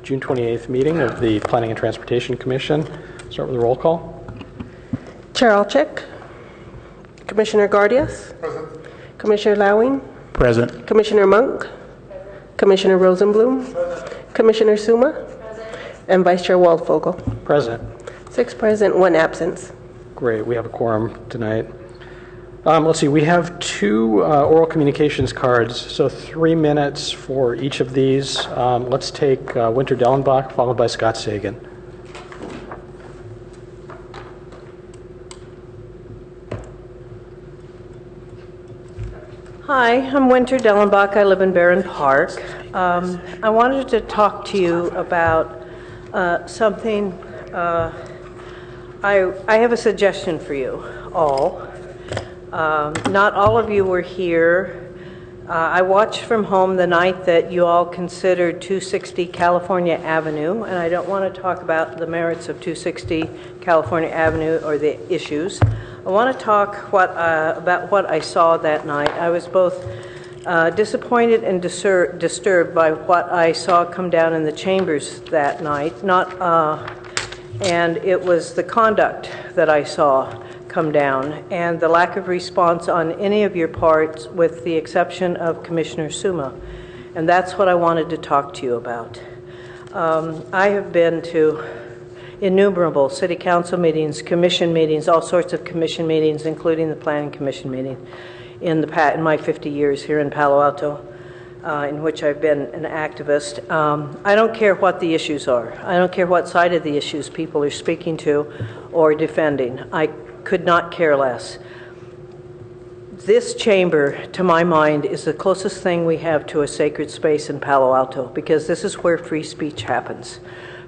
June 28th meeting of the Planning and Transportation Commission. Start with a roll call. Chair Alchick. Commissioner Guardias. Present. Commissioner Lowing. Present. Commissioner Monk. Commissioner Rosenblum. Commissioner Suma. And Vice Chair Waldvogel. Present. 6 present, 1 absence. Great, we have a quorum tonight. Let's see, we have 2 oral communications cards, so 3 minutes for each of these. Let's take Winter Dellenbach, followed by Scott Sagan. Hi, I'm Winter Dellenbach. I live in Barron Park. I wanted to talk to you about something. I have a suggestion for you all. Not all of you were here. I watched from home the night that you all considered 260 California Avenue, and I don't want to talk about the merits of 260 California Avenue or the issues. I want to talk about what I saw that night. I was both disappointed and disturbed by what I saw come down in the chambers that night. And it was the conduct that I saw come down and the lack of response on any of your parts, with the exception of Commissioner Suma. And that's what I wanted to talk to you about. I have been to innumerable city council meetings, commission meetings, all sorts of commission meetings, including the planning commission meeting in my 50 years here in Palo Alto, in which I've been an activist. I don't care what the issues are. I don't care what side of the issues people are speaking to or defending. I could not care less. This chamber, to my mind, is the closest thing we have to a sacred space in Palo Alto, because this is where free speech happens.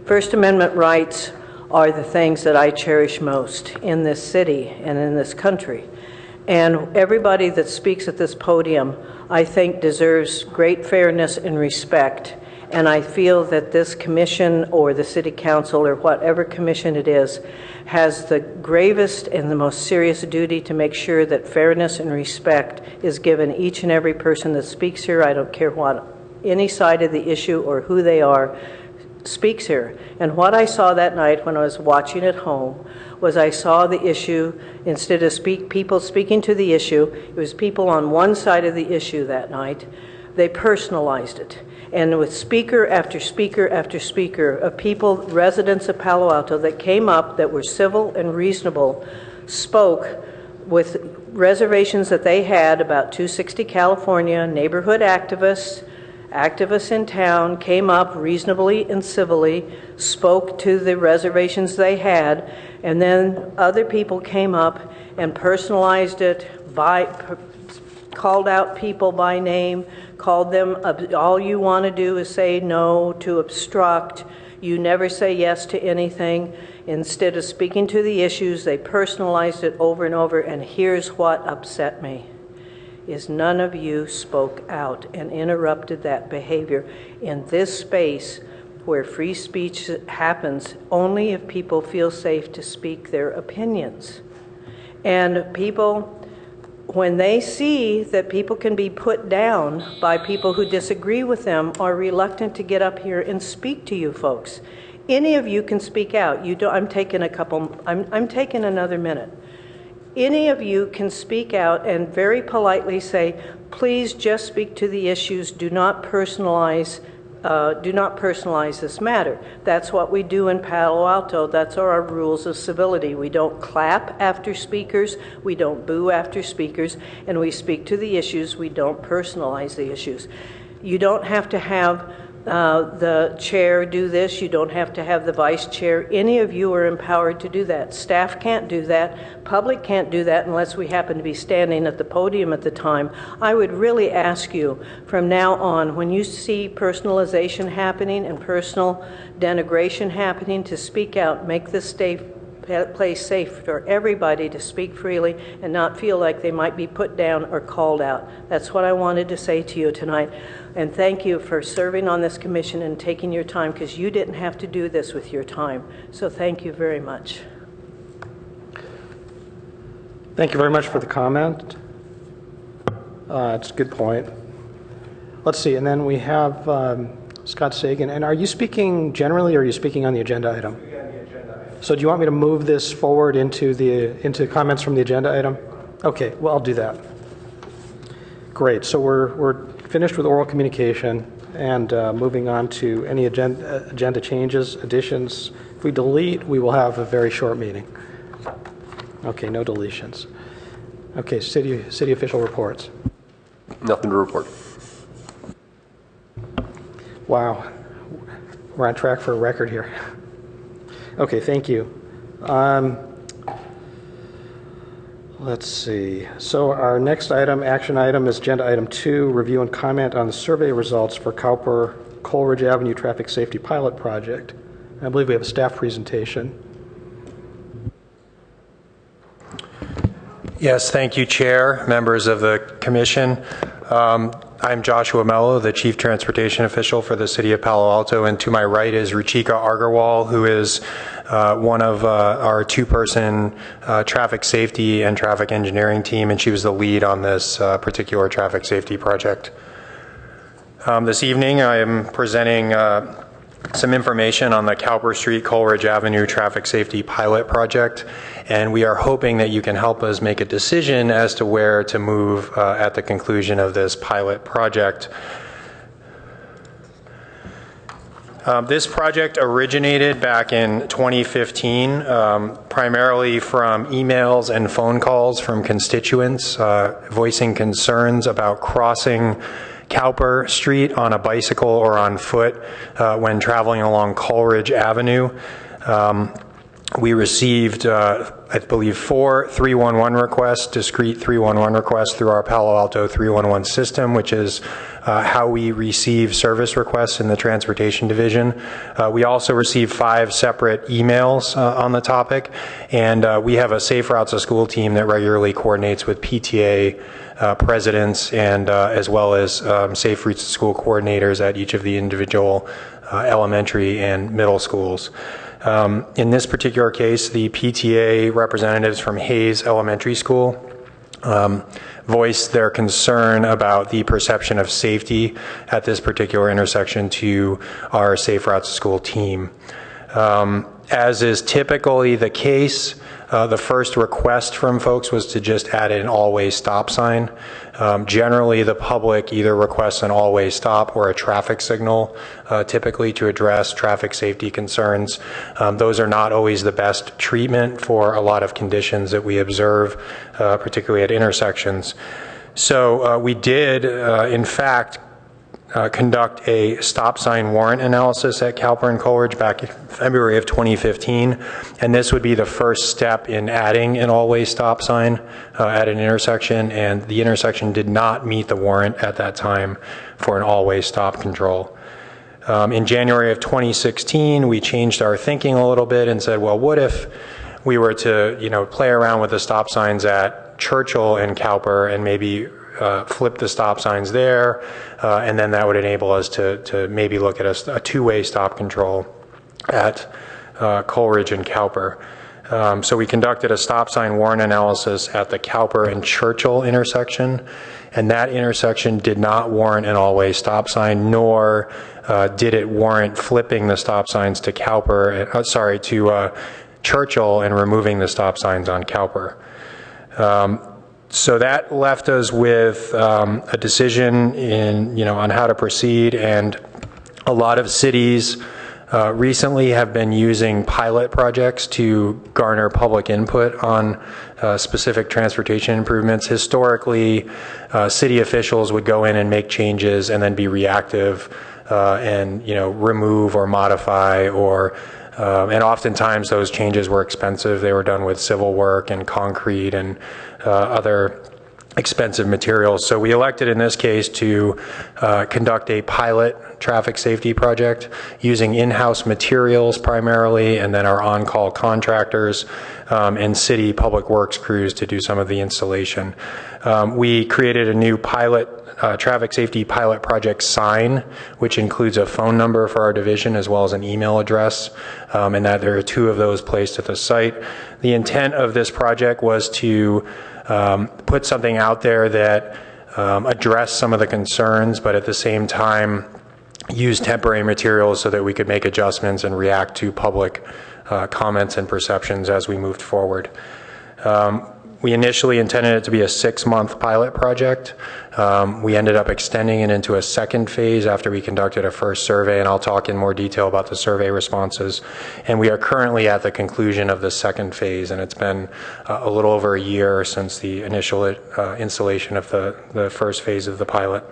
First Amendment rights are the things that I cherish most in this city and in this country. And everybody that speaks at this podium, I think, deserves great fairness and respect. And I feel that this commission or the city council or whatever commission it is has the gravest and the most serious duty to make sure that fairness and respect is given each and every person that speaks here. I don't care what any side of the issue or who they are speaks here. And what I saw that night when I was watching at home was I saw the issue, instead of people speaking to the issue, it was people on one side of the issue that night. They personalized it. And with speaker after speaker after speaker of people, residents of Palo Alto, that came up that were civil and reasonable, spoke with reservations that they had about 260 California, neighborhood activists in town came up reasonably and civilly, spoke to the reservations they had, and then other people came up and personalized it, called out people by name, called them, all you want to do is say no, to obstruct, you never say yes to anything. Instead of speaking to the issues, they personalized it over and over, and here's what upset me. Is none of you spoke out and interrupted that behavior in this space where free speech happens only if people feel safe to speak their opinions. And people, when they see that people can be put down by people who disagree with them, are reluctant to get up here and speak to you folks. Any of you can speak out. I'm taking another minute. Any of you can speak out and very politely say, please just speak to the issues, do not personalize this matter. That's what we do in Palo Alto. That's our rules of civility. We don't clap after speakers, we don't boo after speakers, and we speak to the issues. We don't personalize the issues. You don't have to have the chair do this. You don't have to have the vice chair. Any of you are empowered to do that. Staff can't do that. Public can't do that unless we happen to be standing at the podium at the time. I would really ask you from now on, when you see personalization happening and personal denigration happening, to speak out. Make this place safe for everybody to speak freely and not feel like they might be put down or called out. That's what I wanted to say to you tonight. And thank you for serving on this commission and taking your time, because you didn't have to do this with your time. So thank you very much. Thank you very much for the comment. It's a good point. Let's see, and then we have Scott Sagan. And are you speaking generally, or are you speaking on the agenda item? So do you want me to move this forward into comments from the agenda item? Okay, well, I'll do that. Great. So we're finished with oral communication and moving on to any agenda changes, additions. If we delete, we will have a very short meeting. Okay, no deletions. Okay, city official reports. Nothing to report. Wow, we're on track for a record here. Okay, thank you. Let's see. So our next action item is agenda item 2, review and comment on the survey results for Cowper Coleridge Avenue Traffic Safety Pilot Project. I believe we have a staff presentation. Yes, thank you, Chair, members of the Commission. I'm Joshua Mello, the Chief Transportation Official for the City of Palo Alto, and to my right is Ruchika Agarwal, who is one of our two-person traffic safety and traffic engineering team, and she was the lead on this particular traffic safety project. This evening, I am presenting some information on the Cowper Street Coleridge Avenue Traffic Safety Pilot Project, and we are hoping that you can help us make a decision as to where to move at the conclusion of this pilot project. This project originated back in 2015, primarily from emails and phone calls from constituents voicing concerns about crossing Cowper Street on a bicycle or on foot when traveling along Coleridge Avenue. We received, I believe, 4 311 requests, discrete 311 requests through our Palo Alto 311 system, which is how we receive service requests in the Transportation Division. We also received 5 separate emails on the topic, and we have a Safe Routes to School team that regularly coordinates with PTA presidents and as well as Safe Routes to School coordinators at each of the individual elementary and middle schools. In this particular case, the PTA representatives from Hayes Elementary School voiced their concern about the perception of safety at this particular intersection to our Safe Routes to School team. As is typically the case, the first request from folks was to just add an all-way stop sign. Generally, the public either requests an all-way stop or a traffic signal, typically to address traffic safety concerns. Those are not always the best treatment for a lot of conditions that we observe, particularly at intersections. So we did, in fact, conduct a stop sign warrant analysis at Cowper and Coleridge back in February of 2015, and this would be the first step in adding an all-way stop sign at an intersection, and the intersection did not meet the warrant at that time for an all-way stop control. In January of 2016, we changed our thinking a little bit and said, well, what if we were to, play around with the stop signs at Churchill and Cowper and maybe flip the stop signs there, and then that would enable us to maybe look at a two-way stop control at Coleridge and Cowper. So we conducted a stop sign warrant analysis at the Cowper and Churchill intersection, and that intersection did not warrant an all-way stop sign, nor did it warrant flipping the stop signs to to Churchill and removing the stop signs on Cowper. So that left us with a decision on how to proceed, and a lot of cities recently have been using pilot projects to garner public input on specific transportation improvements. Historically, city officials would go in and make changes and then be reactive and remove or modify and oftentimes those changes were expensive. They were done with civil work and concrete and other expensive materials. So we elected in this case to conduct a pilot traffic safety project using in-house materials primarily, and then our on-call contractors and city public works crews to do some of the installation. We created a new pilot traffic safety pilot project sign, which includes a phone number for our division as well as an email address, and that there are 2 of those placed at the site. The intent of this project was to put something out there that addressed some of the concerns, but at the same time use temporary materials so that we could make adjustments and react to public comments and perceptions as we moved forward. We initially intended it to be a 6-month pilot project. We ended up extending it into a second phase after we conducted a first survey, and I'll talk in more detail about the survey responses. And we are currently at the conclusion of the second phase, and it's been a little over a year since the initial installation of the first phase of the pilot.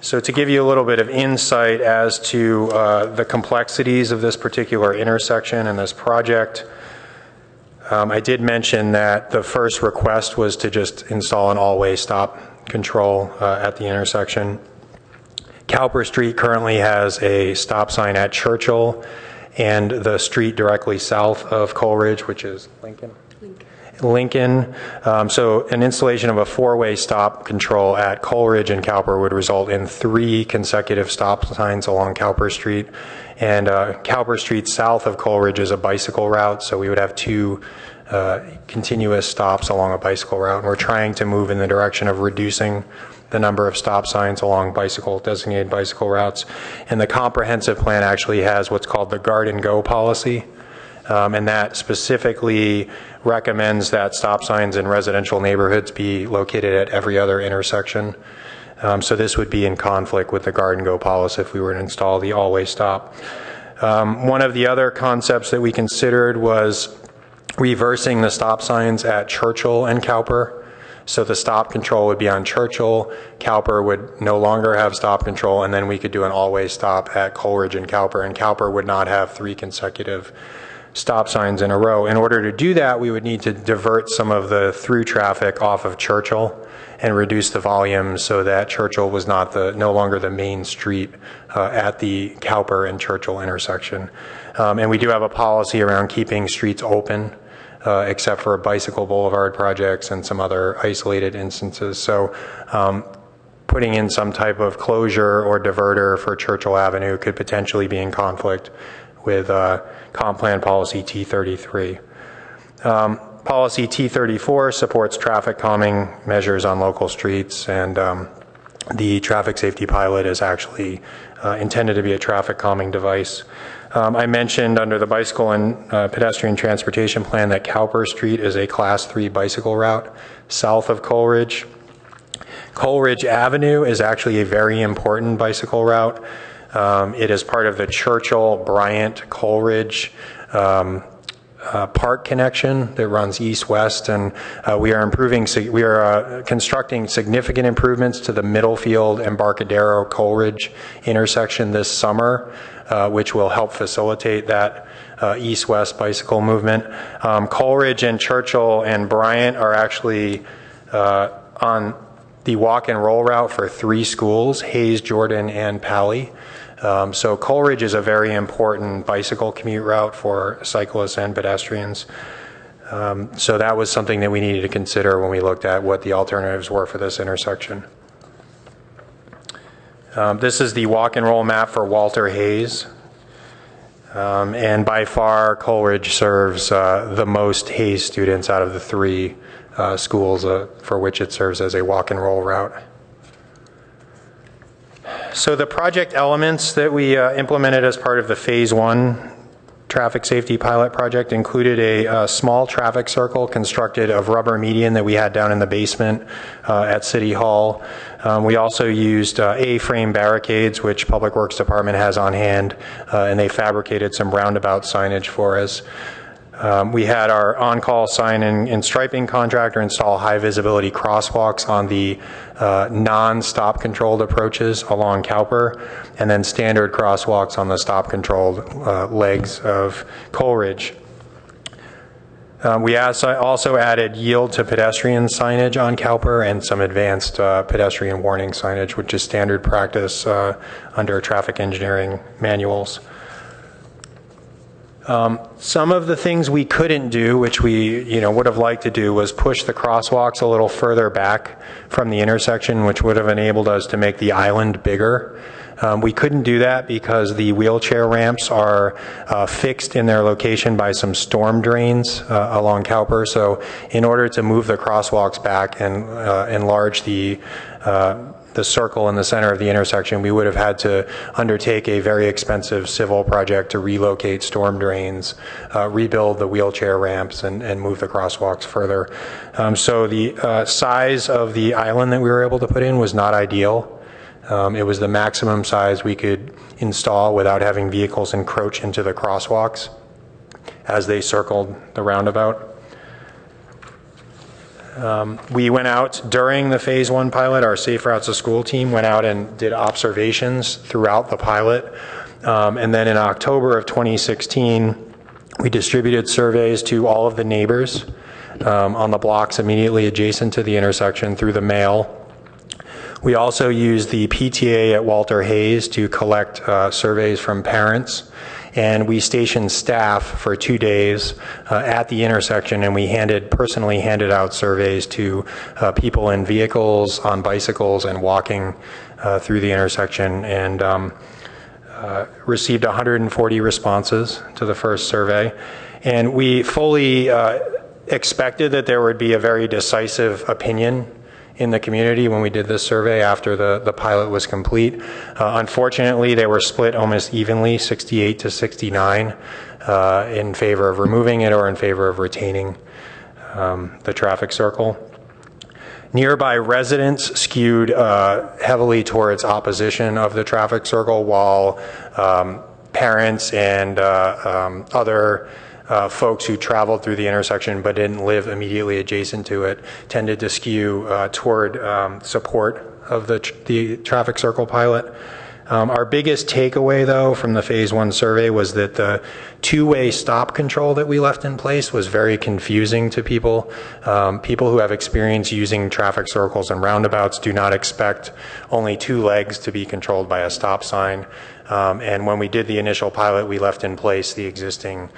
So to give you a little bit of insight as to the complexities of this particular intersection and this project, I did mention that the first request was to just install an all-way stop control at the intersection. Cowper Street currently has a stop sign at Churchill and the street directly south of Coleridge, which is Lincoln. So an installation of a 4-way stop control at Coleridge and Cowper would result in 3 consecutive stop signs along Cowper Street. And Cowper Street south of Coleridge is a bicycle route, so we would have 2 continuous stops along a bicycle route. And we're trying to move in the direction of reducing the number of stop signs along designated bicycle routes. And the comprehensive plan actually has what's called the guard and go policy. And that specifically recommends that stop signs in residential neighborhoods be located at every other intersection. So this would be in conflict with the guard and go policy if we were to install the all-way stop. One of the other concepts that we considered was reversing the stop signs at Churchill and Cowper. So the stop control would be on Churchill, Cowper would no longer have stop control, and then we could do an all-way stop at Coleridge and Cowper would not have 3 consecutive stop signs in a row. In order to do that, we would need to divert some of the through traffic off of Churchill and reduce the volume so that Churchill was no longer the main street at the Cowper and Churchill intersection. And we do have a policy around keeping streets open, except for bicycle boulevard projects and some other isolated instances. So putting in some type of closure or diverter for Churchill Avenue could potentially be in conflict with Comp Plan Policy T33. Policy T34 supports traffic calming measures on local streets, and the traffic safety pilot is actually intended to be a traffic calming device. I mentioned under the bicycle and pedestrian transportation plan that Cowper Street is a Class 3 bicycle route south of Coleridge. Coleridge Avenue is actually a very important bicycle route. It is part of the Churchill, Bryant, Coleridge park connection that runs east-west, and we are constructing significant improvements to the Middlefield, Embarcadero, Coleridge intersection this summer, which will help facilitate that east-west bicycle movement. Coleridge and Churchill and Bryant are actually on the walk and roll route for 3 schools, Hayes, Jordan, and Palo. So Coleridge is a very important bicycle commute route for cyclists and pedestrians. So that was something that we needed to consider when we looked at what the alternatives were for this intersection. This is the walk and roll map for Walter Hayes. And by far, Coleridge serves the most Hayes students out of the 3 schools for which it serves as a walk and roll route. So the project elements that we implemented as part of the Phase 1 traffic safety pilot project included a small traffic circle constructed of rubber median that we had down in the basement at City Hall. We also used A-frame barricades, which Public Works Department has on hand, and they fabricated some roundabout signage for us. We had our on-call sign and striping contractor install high visibility crosswalks on the non-stop controlled approaches along Cowper, and then standard crosswalks on the stop controlled legs of Coleridge. We also added yield to pedestrian signage on Cowper and some advanced pedestrian warning signage, which is standard practice under traffic engineering manuals. Some of the things we couldn't do, which we would have liked to do, was push the crosswalks a little further back from the intersection, which would have enabled us to make the island bigger. We couldn't do that because the wheelchair ramps are fixed in their location by some storm drains along Cowper. So in order to move the crosswalks back and enlarge the the circle in the center of the intersection, we would have had to undertake a very expensive civil project to relocate storm drains, rebuild the wheelchair ramps, and move the crosswalks further. So the size of the island that we were able to put in was not ideal. It was the maximum size we could install without having vehicles encroach into the crosswalks as they circled the roundabout. We went out during the phase 1 pilot. Our Safe Routes to School team went out and did observations throughout the pilot. And then in October of 2016, we distributed surveys to all of the neighbors on the blocks immediately adjacent to the intersection through the mail. We also used the PTA at Walter Hayes to collect surveys from parents, and we stationed staff for 2 days at the intersection, and we personally handed out surveys to people in vehicles, on bicycles, and walking through the intersection, and received 140 responses to the first survey. And we fully expected that there would be a very decisive opinion in the community when we did this survey after the pilot was complete. Unfortunately, they were split almost evenly, 68 to 69, in favor of removing it or in favor of retaining the traffic circle. Nearby residents skewed heavily towards opposition of the traffic circle, while parents and other folks who traveled through the intersection but didn't live immediately adjacent to it tended to skew toward support of the traffic circle pilot. Our biggest takeaway, though, from the phase 1 survey was that the two-way stop control that we left in place was very confusing to people. People who have experience using traffic circles and roundabouts do not expect only two legs to be controlled by a stop sign. And when we did the initial pilot, we left in place the existing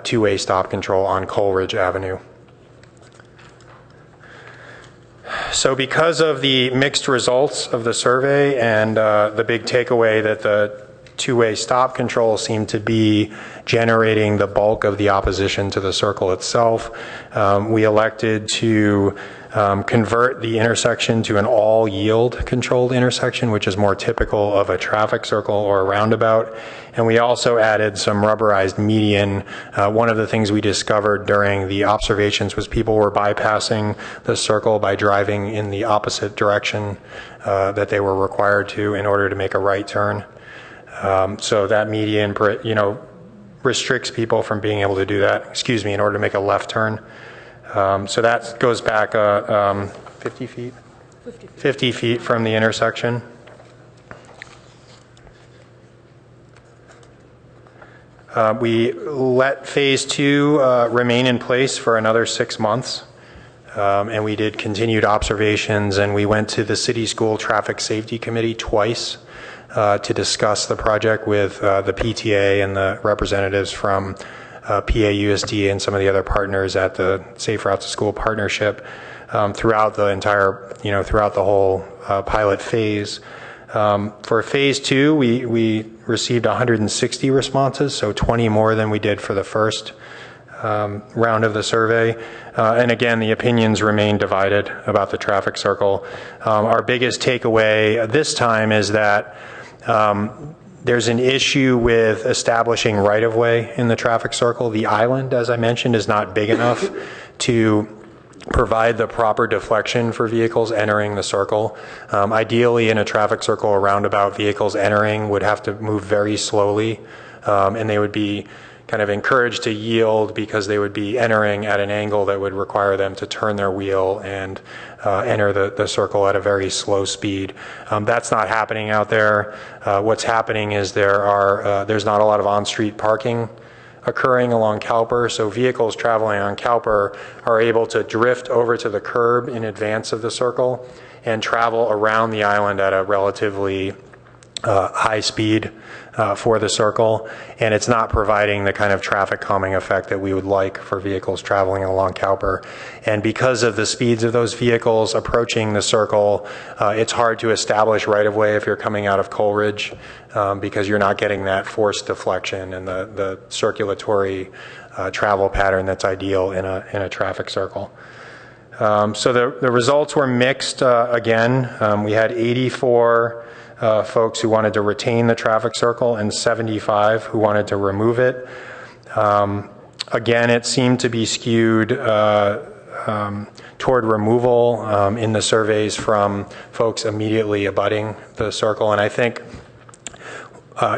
two-way stop control on Coleridge Avenue. So because of the mixed results of the survey and the big takeaway that the two-way stop control seemed to be generating the bulk of the opposition to the circle itself, we elected to convert the intersection to an all-yield controlled intersection, which is more typical of a traffic circle or a roundabout. And we also added some rubberized median. One of the things we discovered during the observations was people were bypassing the circle by driving in the opposite direction that they were required to in order to make a right turn. So that median, restricts people from being able to do that, in order to make a left turn. So that goes back 50 feet? 50 feet from the intersection. We let phase 2 remain in place for another 6 months. And we did continued observations, and we went to the City School Traffic Safety Committee twice to discuss the project with the PTA and the representatives from PAUSD and some of the other partners at the Safe Routes to School partnership throughout the whole pilot phase. For phase 2, we received 160 responses, so 20 more than we did for the first round of the survey. And again, the opinions remain divided about the traffic circle. Our biggest takeaway this time is that there's an issue with establishing right-of-way in the traffic circle. The island, as I mentioned, is not big enough to provide the proper deflection for vehicles entering the circle. Ideally, in a traffic circle or roundabout, vehicles entering would have to move very slowly, and they would be kind of encouraged to yield because they would be entering at an angle that would require them to turn their wheel and enter the circle at a very slow speed. That's not happening out there. What's happening is there's not a lot of on-street parking occurring along Cowper, so vehicles traveling on Cowper are able to drift over to the curb in advance of the circle and travel around the island at a relatively high speed for the circle, and it's not providing the kind of traffic calming effect that we would like for vehicles traveling along Cowper. And because of the speeds of those vehicles approaching the circle, it's hard to establish right-of-way if you're coming out of Coleridge because you're not getting that forced deflection and the circulatory travel pattern that's ideal in a traffic circle. So the results were mixed again. We had 84 folks who wanted to retain the traffic circle and 75 who wanted to remove it. Again, it seemed to be skewed toward removal in the surveys from folks immediately abutting the circle. And I think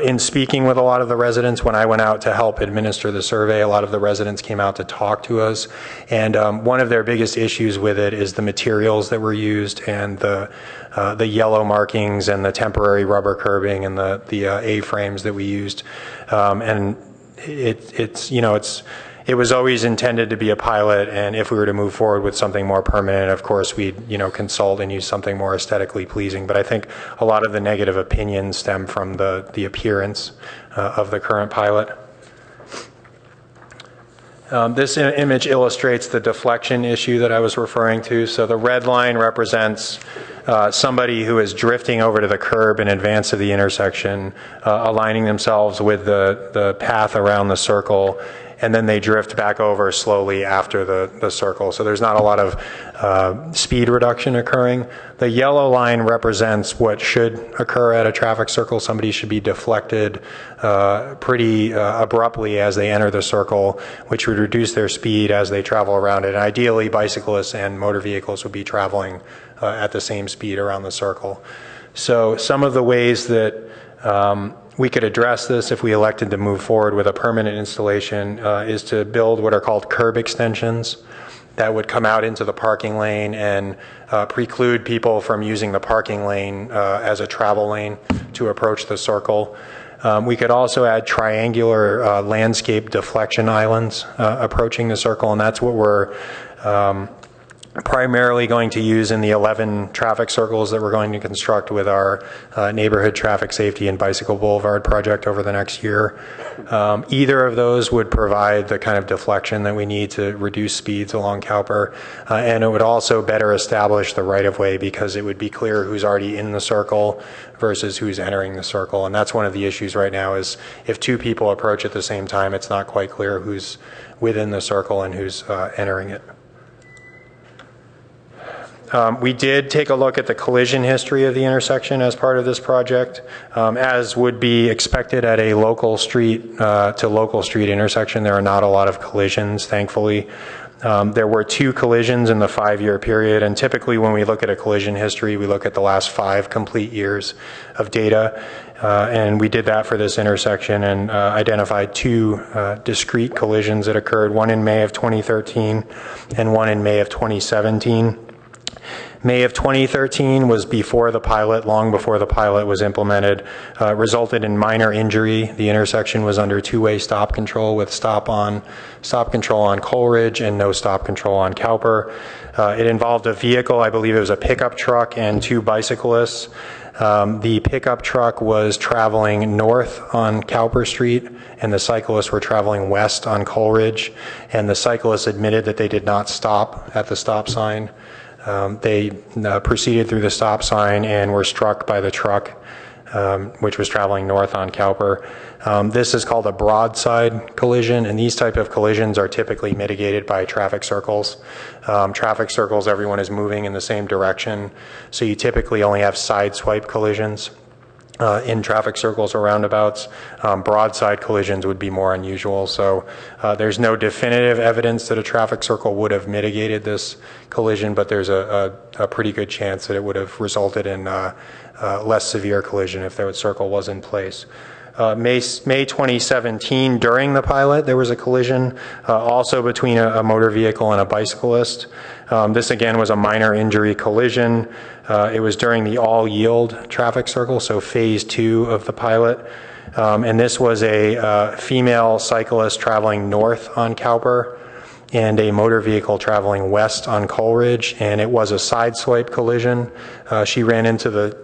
in speaking with a lot of the residents, when I went out to help administer the survey, a lot of the residents came out to talk to us. And one of their biggest issues with it is the materials that were used and the yellow markings and the temporary rubber curbing and the A-frames that we used. And it was always intended to be a pilot, and if we were to move forward with something more permanent, of course, we'd consult and use something more aesthetically pleasing. But I think a lot of the negative opinions stem from the appearance of the current pilot. This image illustrates the deflection issue that I was referring to. So the red line represents somebody who is drifting over to the curb in advance of the intersection, aligning themselves with the path around the circle, and then they drift back over slowly after the circle. So there's not a lot of speed reduction occurring. The yellow line represents what should occur at a traffic circle. Somebody should be deflected pretty abruptly as they enter the circle, which would reduce their speed as they travel around it. And ideally, bicyclists and motor vehicles would be traveling at the same speed around the circle. So some of the ways that we could address this if we elected to move forward with a permanent installation is to build what are called curb extensions that would come out into the parking lane and preclude people from using the parking lane as a travel lane to approach the circle. We could also add triangular landscape deflection islands approaching the circle, and that's what we're primarily going to use in the 11 traffic circles that we're going to construct with our neighborhood traffic safety and bicycle boulevard project over the next year. Either of those would provide the kind of deflection that we need to reduce speeds along Cowper, and it would also better establish the right-of-way because it would be clear who's already in the circle versus who's entering the circle. And that's one of the issues right now is if two people approach at the same time, it's not quite clear who's within the circle and who's entering it. We did take a look at the collision history of the intersection as part of this project. As would be expected at a local street to local street intersection, there are not a lot of collisions, thankfully. There were 2 collisions in the 5-year period, and typically when we look at a collision history, we look at the last 5 complete years of data. And we did that for this intersection and identified 2 discrete collisions that occurred, one in May of 2013 and one in May of 2017. May of 2013 was before the pilot, long before the pilot was implemented, resulted in minor injury. The intersection was under 2-way stop control with stop control on Coleridge and no stop control on Cowper. It involved a vehicle, I believe it was a pickup truck, and 2 bicyclists. The pickup truck was traveling north on Cowper Street and the cyclists were traveling west on Coleridge, and the cyclists admitted that they did not stop at the stop sign. They proceeded through the stop sign and were struck by the truck, which was traveling north on Cowper. This is called a broadside collision, and these type of collisions are typically mitigated by traffic circles. Traffic circles, everyone is moving in the same direction, so you typically only have side swipe collisions. In traffic circles or roundabouts. Broadside collisions would be more unusual. So there's no definitive evidence that a traffic circle would have mitigated this collision, but there's a pretty good chance that it would have resulted in less severe collision if the circle was in place. May 2017, during the pilot, there was a collision also between a motor vehicle and a bicyclist. This again was a minor injury collision. It was during the all-yield traffic circle, so phase 2 of the pilot. And this was a female cyclist traveling north on Cowper and a motor vehicle traveling west on Coleridge, and it was a side swipe collision. She ran into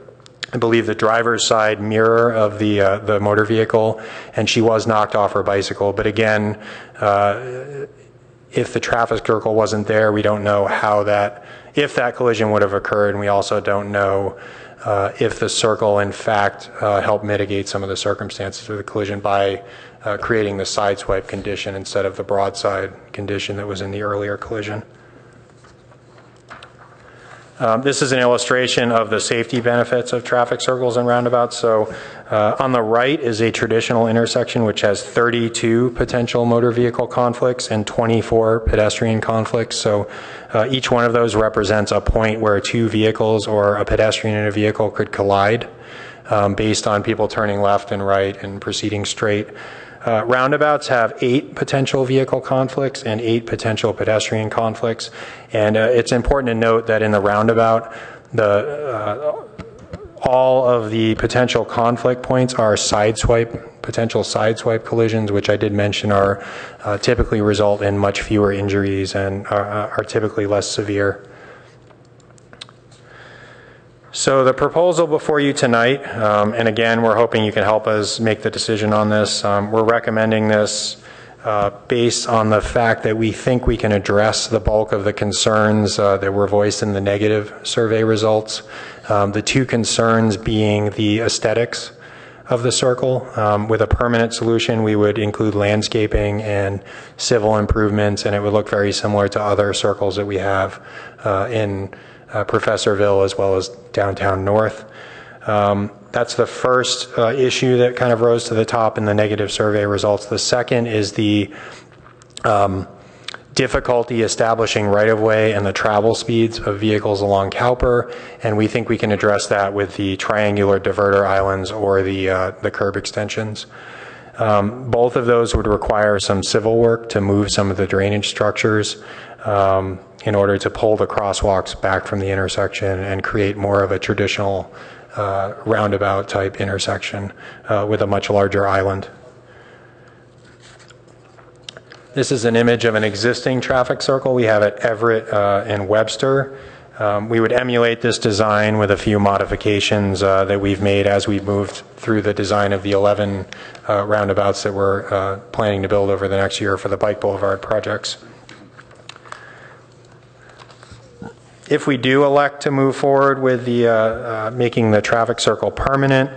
I believe the driver's side mirror of the motor vehicle, and she was knocked off her bicycle. But again, if the traffic circle wasn't there, we don't know if that collision would have occurred, and we also don't know if the circle in fact helped mitigate some of the circumstances of the collision by creating the side swipe condition instead of the broadside condition that was in the earlier collision. This is an illustration of the safety benefits of traffic circles and roundabouts. So on the right is a traditional intersection which has 32 potential motor vehicle conflicts and 24 pedestrian conflicts. So each one of those represents a point where two vehicles or a pedestrian and a vehicle could collide based on people turning left and right and proceeding straight. Roundabouts have 8 potential vehicle conflicts and 8 potential pedestrian conflicts. And it's important to note that in the roundabout, all of the potential conflict points are potential sideswipe collisions, which I did mention are typically result in much fewer injuries and are typically less severe. So the proposal before you tonight, and again, we're hoping you can help us make the decision on this. We're recommending this based on the fact that we think we can address the bulk of the concerns that were voiced in the negative survey results. The two concerns being the aesthetics of the circle. With a permanent solution, we would include landscaping and civil improvements, and it would look very similar to other circles that we have in Professorville as well as downtown North. That's the first issue that kind of rose to the top in the negative survey results. The second is the difficulty establishing right-of-way and the travel speeds of vehicles along Cowper, and we think we can address that with the triangular diverter islands or the curb extensions. Both of those would require some civil work to move some of the drainage structures in order to pull the crosswalks back from the intersection and create more of a traditional roundabout type intersection with a much larger island. This is an image of an existing traffic circle we have at Everett and Webster. We would emulate this design with a few modifications that we've made as we've moved through the design of the 11 roundabouts that we're planning to build over the next year for the Bike Boulevard projects. If we do elect to move forward with the making the traffic circle permanent,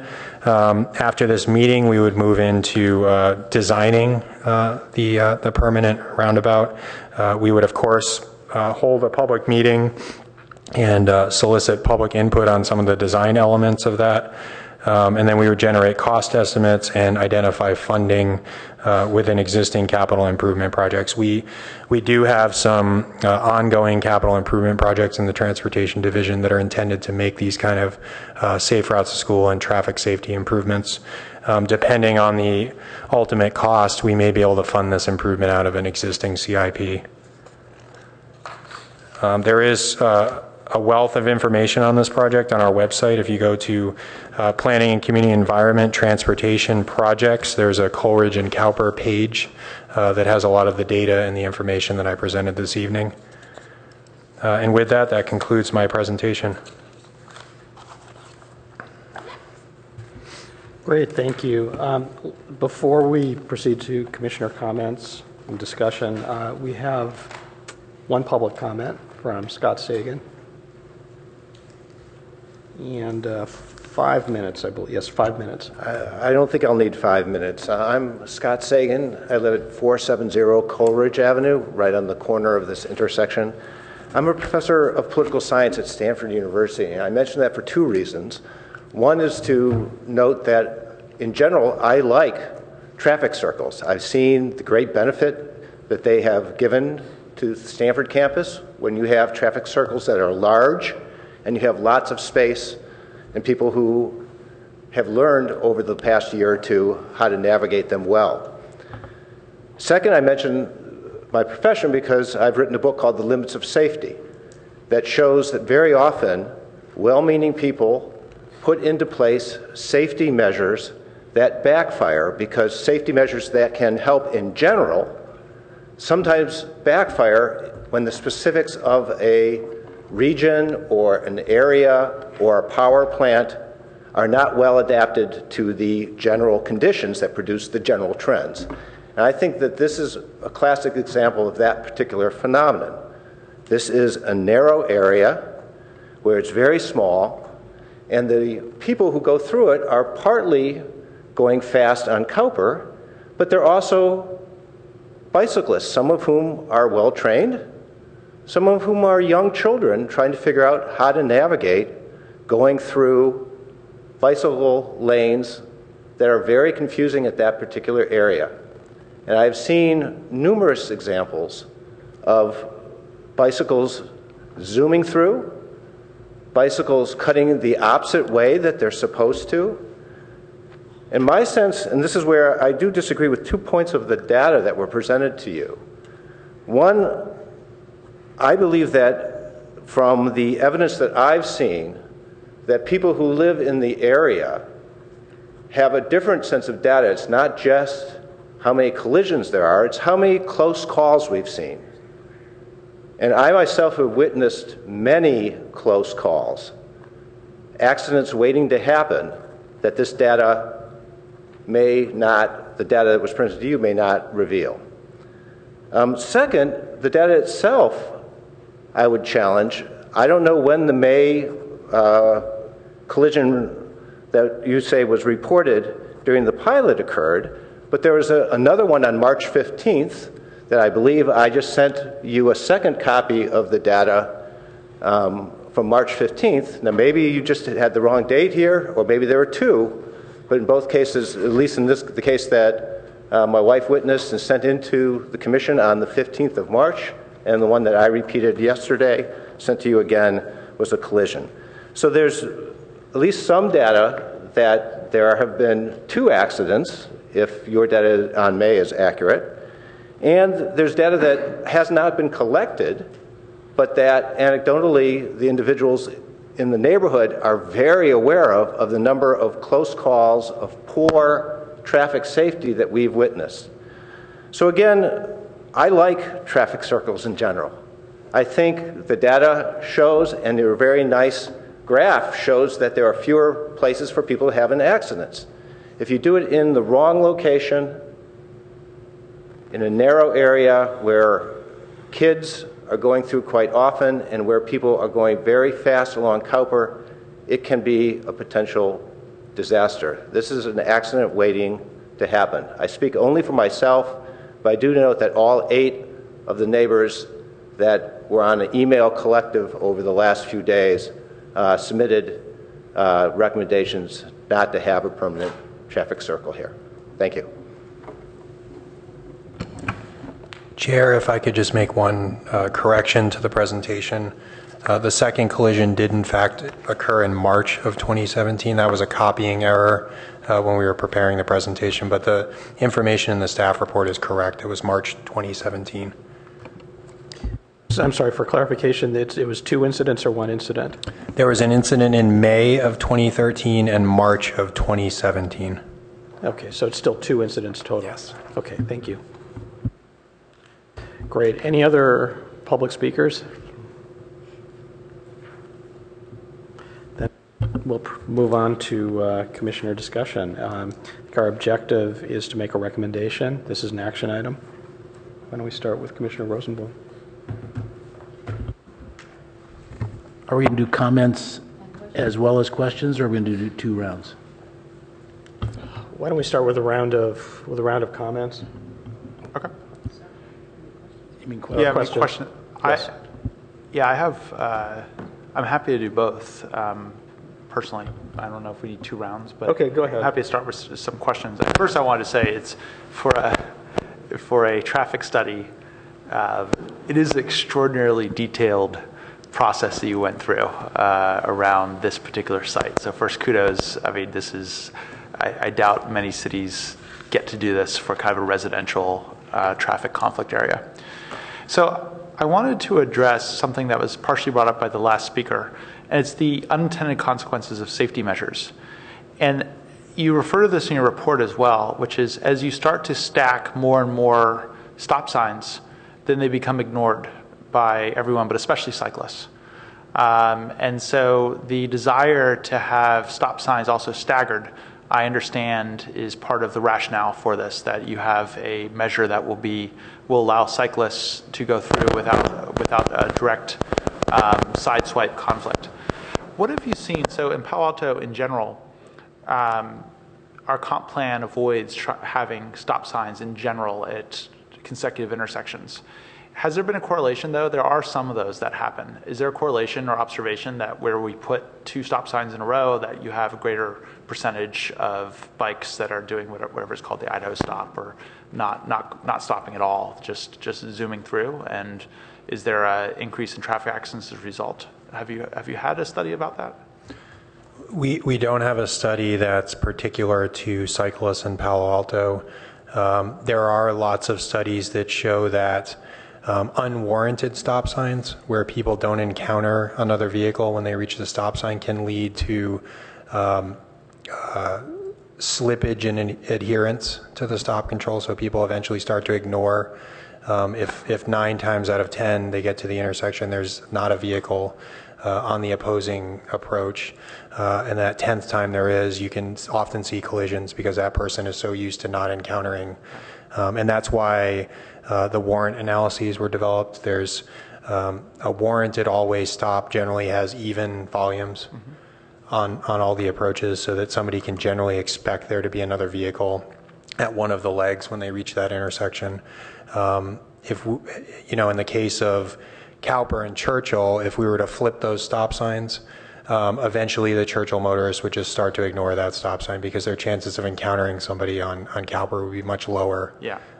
after this meeting, we would move into designing the permanent roundabout. We would, of course, hold a public meeting and solicit public input on some of the design elements of that. And then we would generate cost estimates and identify funding within existing capital improvement projects. We do have some ongoing capital improvement projects in the Transportation Division that are intended to make these kind of safe routes to school and traffic safety improvements. Depending on the ultimate cost, we may be able to fund this improvement out of an existing CIP. There is a wealth of information on this project on our website. If you go to Planning and Community Environment Transportation Projects, there's a Coleridge and Cowper page that has a lot of the data and the information that I presented this evening. And with that, that concludes my presentation. Great, thank you. Before we proceed to commissioner comments and discussion, we have one public comment from Scott Sagan. And 5 minutes, I believe. Yes, 5 minutes. I don't think I'll need 5 minutes. I'm Scott Sagan. I live at 470 Coleridge Avenue, right on the corner of this intersection. I'm a professor of political science at Stanford University, and I mention that for 2 reasons. One is to note that, in general, I like traffic circles. I've seen the great benefit that they have given to the Stanford campus when you have traffic circles that are large and you have lots of space and people who have learned over the past year or two how to navigate them well. Second, I mention my profession because I've written a book called The Limits of Safety that shows that very often well-meaning people put into place safety measures that backfire because safety measures that can help in general sometimes backfire when the specifics of a region or an area or a power plant are not well adapted to the general conditions that produce the general trends. And I think that this is a classic example of that particular phenomenon. This is a narrow area where it's very small, and the people who go through it are partly going fast on Cowper, but they're also bicyclists, some of whom are well trained, some of whom are young children trying to figure out how to navigate going through bicycle lanes that are very confusing at that particular area. And I've seen numerous examples of bicycles zooming through, bicycles cutting the opposite way that they're supposed to. In my sense, and this is where I do disagree with 2 points of the data that were presented to you. One, I believe that from the evidence that I've seen, that people who live in the area have a different sense of data. It's not just how many collisions there are, it's how many close calls we've seen. And I myself have witnessed many close calls, accidents waiting to happen, that this data may not, the data that was presented to you may not reveal. Second, the data itself, I would challenge. I don't know when the May collision that you say was reported during the pilot occurred, but there was another one on March 15th that I believe I just sent you a second copy of the data from March 15th. Now maybe you just had the wrong date here, or maybe there were two, but in both cases, at least in this, the case that my wife witnessed and sent into the commission on the 15th of March, and the one that I repeated yesterday, sent to you again, was a collision. So there's at least some data that there have been two accidents, if your data on May is accurate, and there's data that has not been collected, but that anecdotally the individuals in the neighborhood are very aware of the number of close calls, of poor traffic safety that we've witnessed. So again, I like traffic circles in general. I think the data shows, and your very nice graph shows, that there are fewer places for people to have an accidents. If you do it in the wrong location, in a narrow area where kids are going through quite often and where people are going very fast along Cowper, it can be a potential disaster. This is an accident waiting to happen. I speak only for myself, but I do note that all 8 of the neighbors that were on an email collective over the last few days submitted recommendations not to have a permanent traffic circle here. Thank you. Chair, if I could just make one correction to the presentation. The second collision did in fact occur in March of 2017. That was a copying error when we were preparing the presentation, but the information in the staff report is correct. It was March 2017. So I'm sorry, for clarification, it was 2 incidents or 1 incident? There was an incident in May of 2013 and March of 2017. Okay, so it's still 2 incidents total? Yes. Okay, thank you. Great. Any other public speakers? Then we'll move on to commissioner discussion. Our objective is to make a recommendation. This is an action item. Why don't we start with Commissioner Rosenblum? Are we going to do comments as well as questions, or are we going to do 2 rounds? Why don't we start with a round of comments? Okay. You mean Yeah, question. question. Yes. I have. I'm happy to do both. Personally, I don't know if we need 2 rounds, but Okay, go ahead. I'm happy to start with some questions. First, I wanted to say it's for a traffic study. It is an extraordinarily detailed process that you went through around this particular site. So first, kudos. I mean, this is. I doubt many cities get to do this for kind of a residential traffic conflict area. So I wanted to address something that was partially brought up by the last speaker, and it's the unintended consequences of safety measures. And you refer to this in your report as well, which is as you start to stack more and more stop signs, then they become ignored by everyone, but especially cyclists. And so the desire to have stop signs also staggered, I understand, is part of the rationale for this, that you have a measure that will allow cyclists to go through without a direct sideswipe conflict. What have you seen? So in Palo Alto in general, our comp plan avoids having stop signs in general at consecutive intersections. Has there been a correlation, though? There are some of those that happen. Is there a correlation or observation that where we put 2 stop signs in a row, that you have a greater percentage of bikes that are doing whatever is called the Idaho stop, or not stopping at all, just zooming through? And is there an increase in traffic accidents as a result? Have you had a study about that? We don't have a study that's particular to cyclists in Palo Alto. There are lots of studies that show that unwarranted stop signs, where people don't encounter another vehicle when they reach the stop sign, can lead to slippage in adherence to the stop control. So people eventually start to ignore. If 9 times out of 10 they get to the intersection, there's not a vehicle on the opposing approach, and that 10th time there is, you can often see collisions because that person is so used to not encountering. And that's why the warrant analyses were developed. There's a warranted always stop generally has even volumes on all the approaches, so that somebody can generally expect there to be another vehicle at one of the legs when they reach that intersection. If in the case of Cowper and Churchill, if we were to flip those stop signs, eventually the Churchill motorists would just start to ignore that stop sign because their chances of encountering somebody on Cowper would be much lower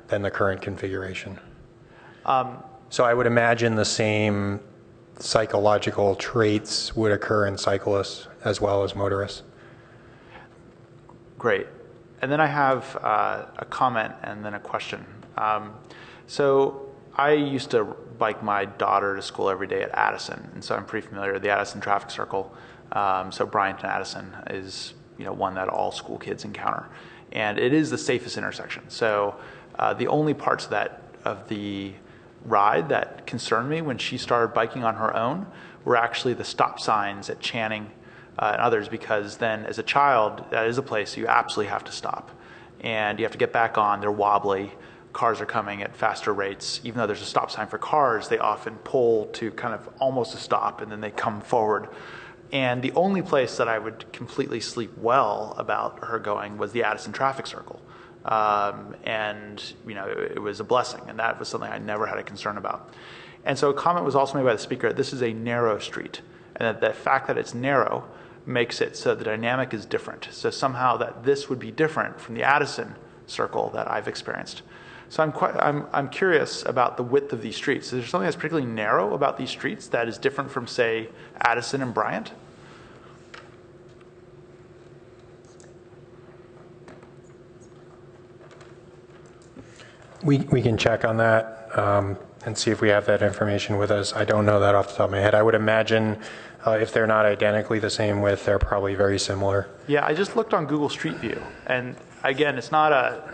than the current configuration. So I would imagine the same psychological traits would occur in cyclists as well as motorists. Great. And then I have a comment and then a question. So I used to bike my daughter to school every day at Addison, and so I'm pretty familiar with the Addison traffic circle. So Bryant and Addison is one that all school kids encounter, and it is the safest intersection. So the only parts of the ride that concerned me when she started biking on her own were actually the stop signs at Channing and others, because then as a child, that is a place you absolutely have to stop, and you have to get back on. They're wobbly. Cars are coming at faster rates. Even though there's a stop sign for cars, they often pull to kind of almost a stop, and then they come forward. And the only place that I would completely sleep well about her going was the Addison traffic circle. And it was a blessing, and that was something I never had a concern about. And so a comment was also made by the speaker, this is a narrow street, and that the fact that it's narrow makes it so the dynamic is different. So somehow that this would be different from the Addison circle that I've experienced. So I'm curious about the width of these streets. Is there something that's particularly narrow about these streets that is different from, say, Addison and Bryant? We can check on that and see if we have that information with us. I don't know that off the top of my head. I would imagine if they're not identically the same width, they're probably very similar. Yeah, I just looked on Google Street View, and again, it's not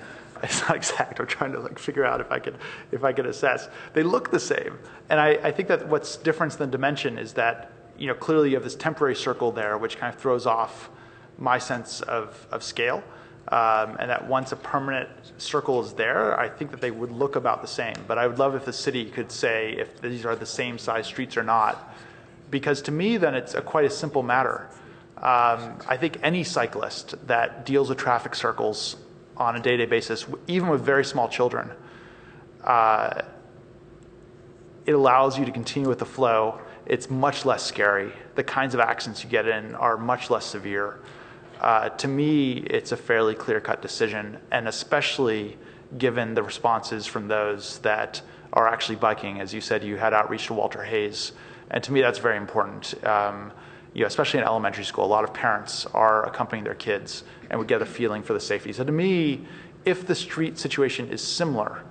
exact. I'm trying to figure out if I could assess. They look the same, and I think that what's different than dimension is that clearly you have this temporary circle there, which kind of throws off my sense of scale, and that once a permanent circle is there, I think that they would look about the same. But I would love if the city could say if these are the same size streets or not, because to me then it's quite a simple matter. I think any cyclist that deals with traffic circles on a day-to-day basis, even with very small children, it allows you to continue with the flow. It's much less scary. The kinds of accidents you get in are much less severe. To me, it's a fairly clear-cut decision, and especially given the responses from those that are actually biking. As you said, you had outreach to Walter Hayes, and to me that's very important. Especially in elementary school, a lot of parents are accompanying their kids and would get a feeling for the safety. So to me, if the street situation is similar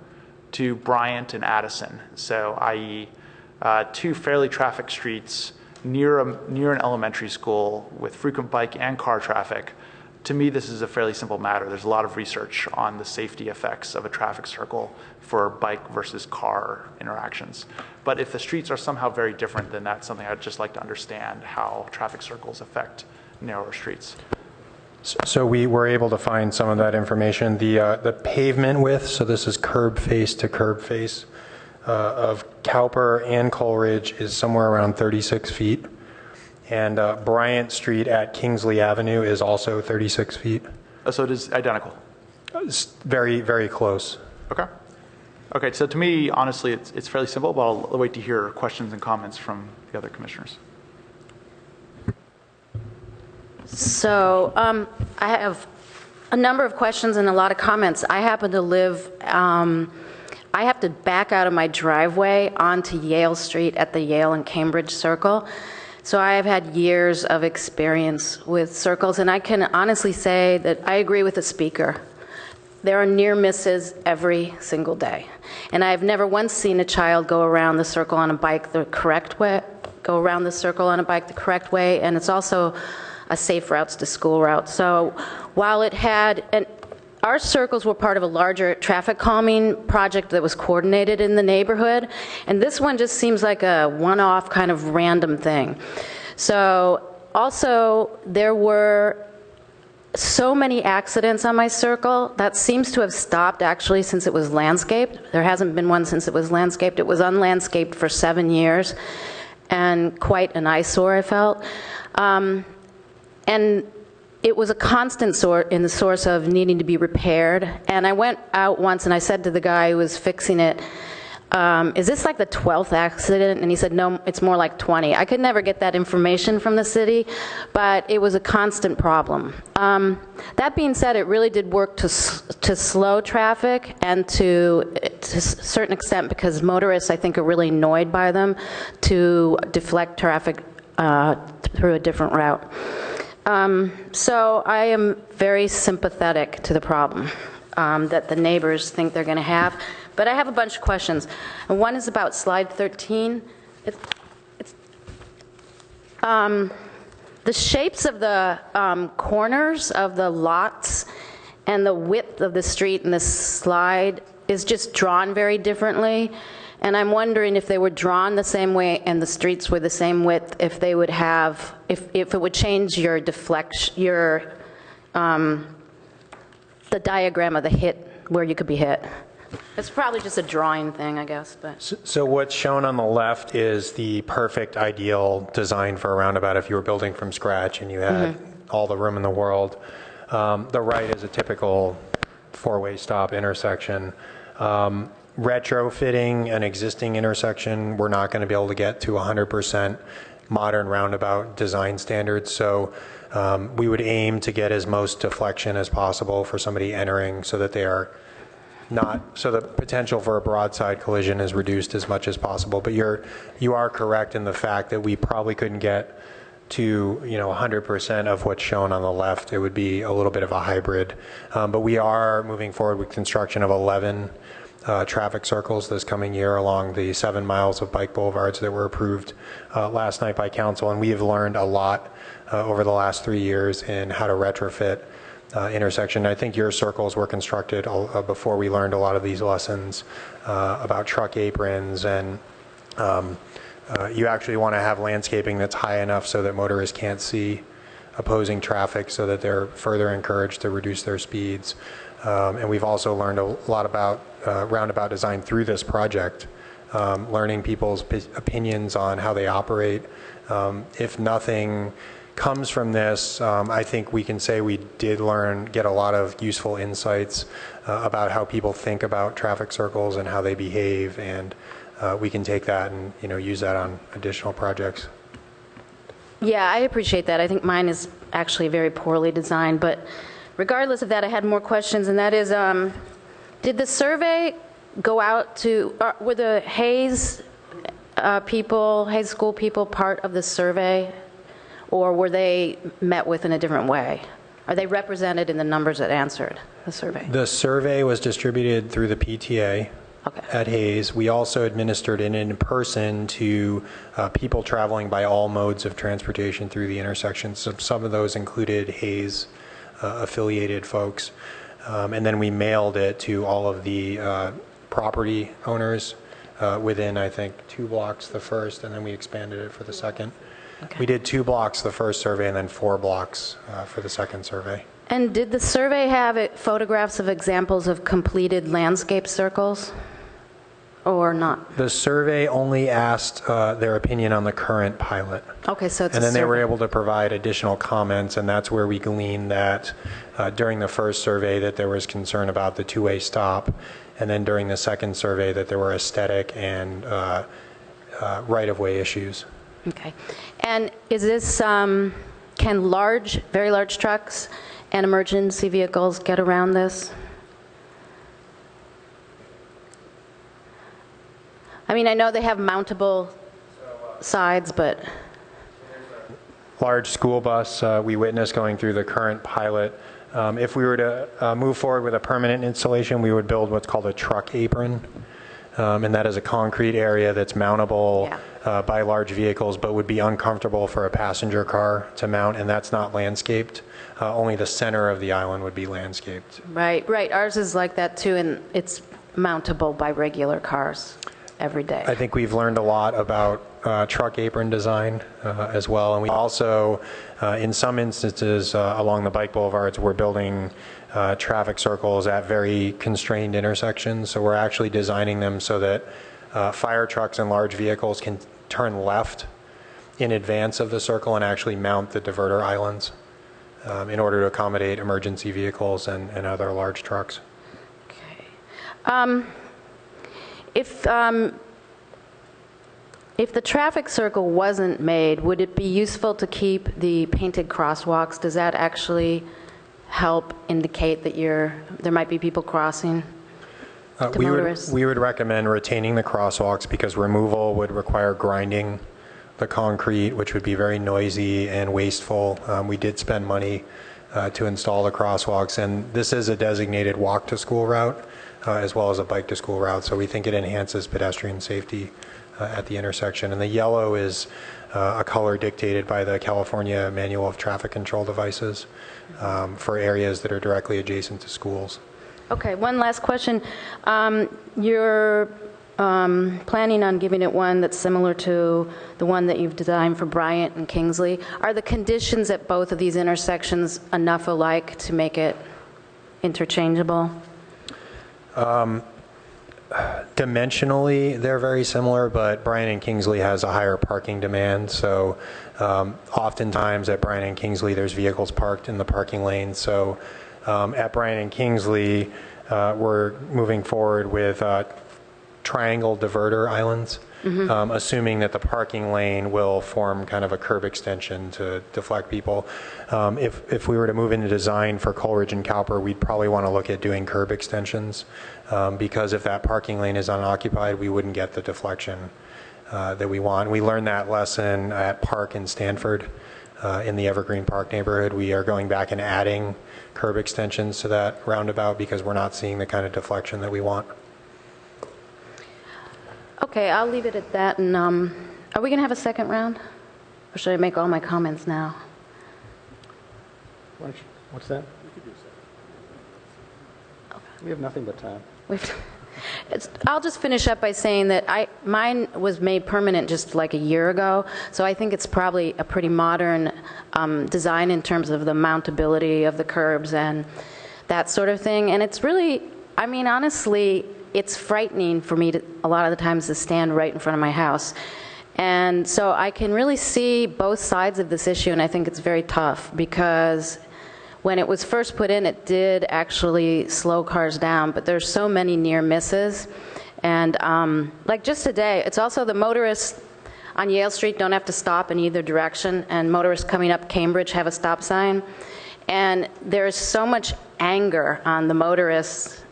to Bryant and Addison, so i.e. 2 fairly trafficked streets near an elementary school with frequent bike and car traffic, to me this is a fairly simple matter. There's a lot of research on the safety effects of a traffic circle for bike versus car interactions. But if the streets are somehow very different, then that's something I'd just like to understand, how traffic circles affect narrower streets. So we were able to find some of that information. The pavement width, so this is curb face to curb face, of Cowper and Coleridge is somewhere around 36 feet. And Bryant Street at Kingsley Avenue is also 36 feet. So it is identical? It's very, very close. Okay. Okay, so to me, honestly, it's fairly simple, but I'll wait to hear questions and comments from the other commissioners. So I have a number of questions and a lot of comments. I happen to live, I have to back out of my driveway onto Yale Street at the Yale and Cambridge Circle. So I have had years of experience with circles, and I can honestly say that I agree with the speaker. There are near misses every single day. And I've never once seen a child go around the circle on a bike the correct way, and it's also a safe routes to school route. So while it had, and our circles were part of a larger traffic calming project that was coordinated in the neighborhood, and this one just seems like a one-off kind of random thing. So also there were so many accidents on my circle. That seems to have stopped actually since it was landscaped. There hasn't been one since it was landscaped. It was unlandscaped for 7 years and quite an eyesore, I felt. And it was a constant in the source of needing to be repaired. And I went out once and I said to the guy who was fixing it, is this like the 12th accident? And he said, no, it's more like 20. I could never get that information from the city, but it was a constant problem. That being said, it really did work to slow traffic, and to a certain extent, because motorists, I think, are really annoyed by them, to deflect traffic through a different route. So I am very sympathetic to the problem that the neighbors think they're going to have. But I have a bunch of questions. And one is about slide 13. The shapes of the corners of the lots and the width of the street in this slide is just drawn very differently. And I'm wondering if they were drawn the same way and the streets were the same width, if they would have, if it would change your deflection, the diagram of the hit, where you could be hit. It's probably just a drawing thing, I guess. But So what's shown on the left is the perfect ideal design for a roundabout if you were building from scratch and you had all the room in the world. The right is a typical four-way stop intersection. Retrofitting an existing intersection, we're not going to be able to get to 100% modern roundabout design standards. So we would aim to get as most deflection as possible for somebody entering, so that they are not, so the potential for a broadside collision is reduced as much as possible. But you are correct in the fact that we probably couldn't get to 100% of what's shown on the left. It would be a little bit of a hybrid. But we are moving forward with construction of 11 traffic circles this coming year along the 7 miles of bike boulevards that were approved last night by council. And we have learned a lot over the last 3 years in how to retrofit intersection. I think your circles were constructed before we learned a lot of these lessons about truck aprons, and you actually want to have landscaping that's high enough so that motorists can't see opposing traffic, so that they're further encouraged to reduce their speeds. And we've also learned a lot about roundabout design through this project, learning people's opinions on how they operate. If nothing comes from this, I think we can say we did get a lot of useful insights about how people think about traffic circles and how they behave, and we can take that and use that on additional projects. yeah, I appreciate that. I think mine is actually very poorly designed, but regardless of that, I had more questions, and that is, did the survey go out to, were the Hayes School people part of the survey, or were they met with in a different way? Are they represented in the numbers that answered the survey? The survey was distributed through the PTA at Hayes. We also administered it in person to people traveling by all modes of transportation through the intersection. So some of those included Hayes affiliated folks. And then we mailed it to all of the property owners within, I think, 2 blocks the first, and then we expanded it for the second. Okay. We did 2 blocks the first survey and then 4 blocks for the second survey. And did the survey have photographs of examples of completed landscape circles or not? The survey only asked their opinion on the current pilot. Okay, so it's and then they were able to provide additional comments, and that's where we gleaned that during the first survey that there was concern about the two-way stop, and then during the second survey that there were aesthetic and right-of-way issues. Okay. And is this, can very large trucks and emergency vehicles get around this? I mean, I know they have mountable sides, but... Large school bus we witnessed going through the current pilot. If we were to move forward with a permanent installation, we would build what's called a truck apron. And that is a concrete area that's mountable by large vehicles, but would be uncomfortable for a passenger car to mount, and that's not landscaped. Only the center of the island would be landscaped. Right, right. Ours is like that too, and it's mountable by regular cars every day. I think we've learned a lot about truck apron design as well, and we also, in some instances along the bike boulevards, we're building traffic circles at very constrained intersections. So we're actually designing them so that fire trucks and large vehicles can turn left in advance of the circle and actually mount the diverter islands in order to accommodate emergency vehicles and other large trucks. Okay. If the traffic circle wasn't made, would it be useful to keep the painted crosswalks? Does that actually help indicate that there might be people crossing? We would recommend retaining the crosswalks because removal would require grinding the concrete, which would be very noisy and wasteful. We did spend money to install the crosswalks, and this is a designated walk-to-school route as well as a bike-to-school route, so we think it enhances pedestrian safety at the intersection. And the yellow is a color dictated by the California Manual of Traffic Control Devices for areas that are directly adjacent to schools. Okay, one last question. You're planning on giving it one that's similar to the one that you've designed for Bryant and Kingsley. Are the conditions at both of these intersections enough alike to make it interchangeable? Dimensionally, they're very similar, but Bryant and Kingsley has a higher parking demand. So oftentimes at Bryant and Kingsley, there's vehicles parked in the parking lane. So at Bryant and Kingsley, we're moving forward with triangle diverter islands, assuming that the parking lane will form kind of a curb extension to deflect people. If we were to move into design for Coleridge and Cowper, we'd probably want to look at doing curb extensions because if that parking lane is unoccupied, we wouldn't get the deflection that we want. We learned that lesson at Park in Stanford in the Evergreen Park neighborhood. We are going back and adding curb extensions to that roundabout because we're not seeing the kind of deflection that we want. Okay, I'll leave it at that. And are we going to have a second round? Or should I make all my comments now? What's that? We have nothing but time. I'll just finish up by saying that mine was made permanent just like a year ago, so I think it's probably a pretty modern design in terms of the mountability of the curbs and that sort of thing. And it's really, I mean, honestly, it's frightening for me a lot of the times to stand right in front of my house. And so I can really see both sides of this issue, and I think it's very tough because when it was first put in, it did actually slow cars down, but there's so many near misses. And like just today, it's also the motorists on Yale Street don't have to stop in either direction, and motorists coming up Cambridge have a stop sign. And there's so much anger on the motorists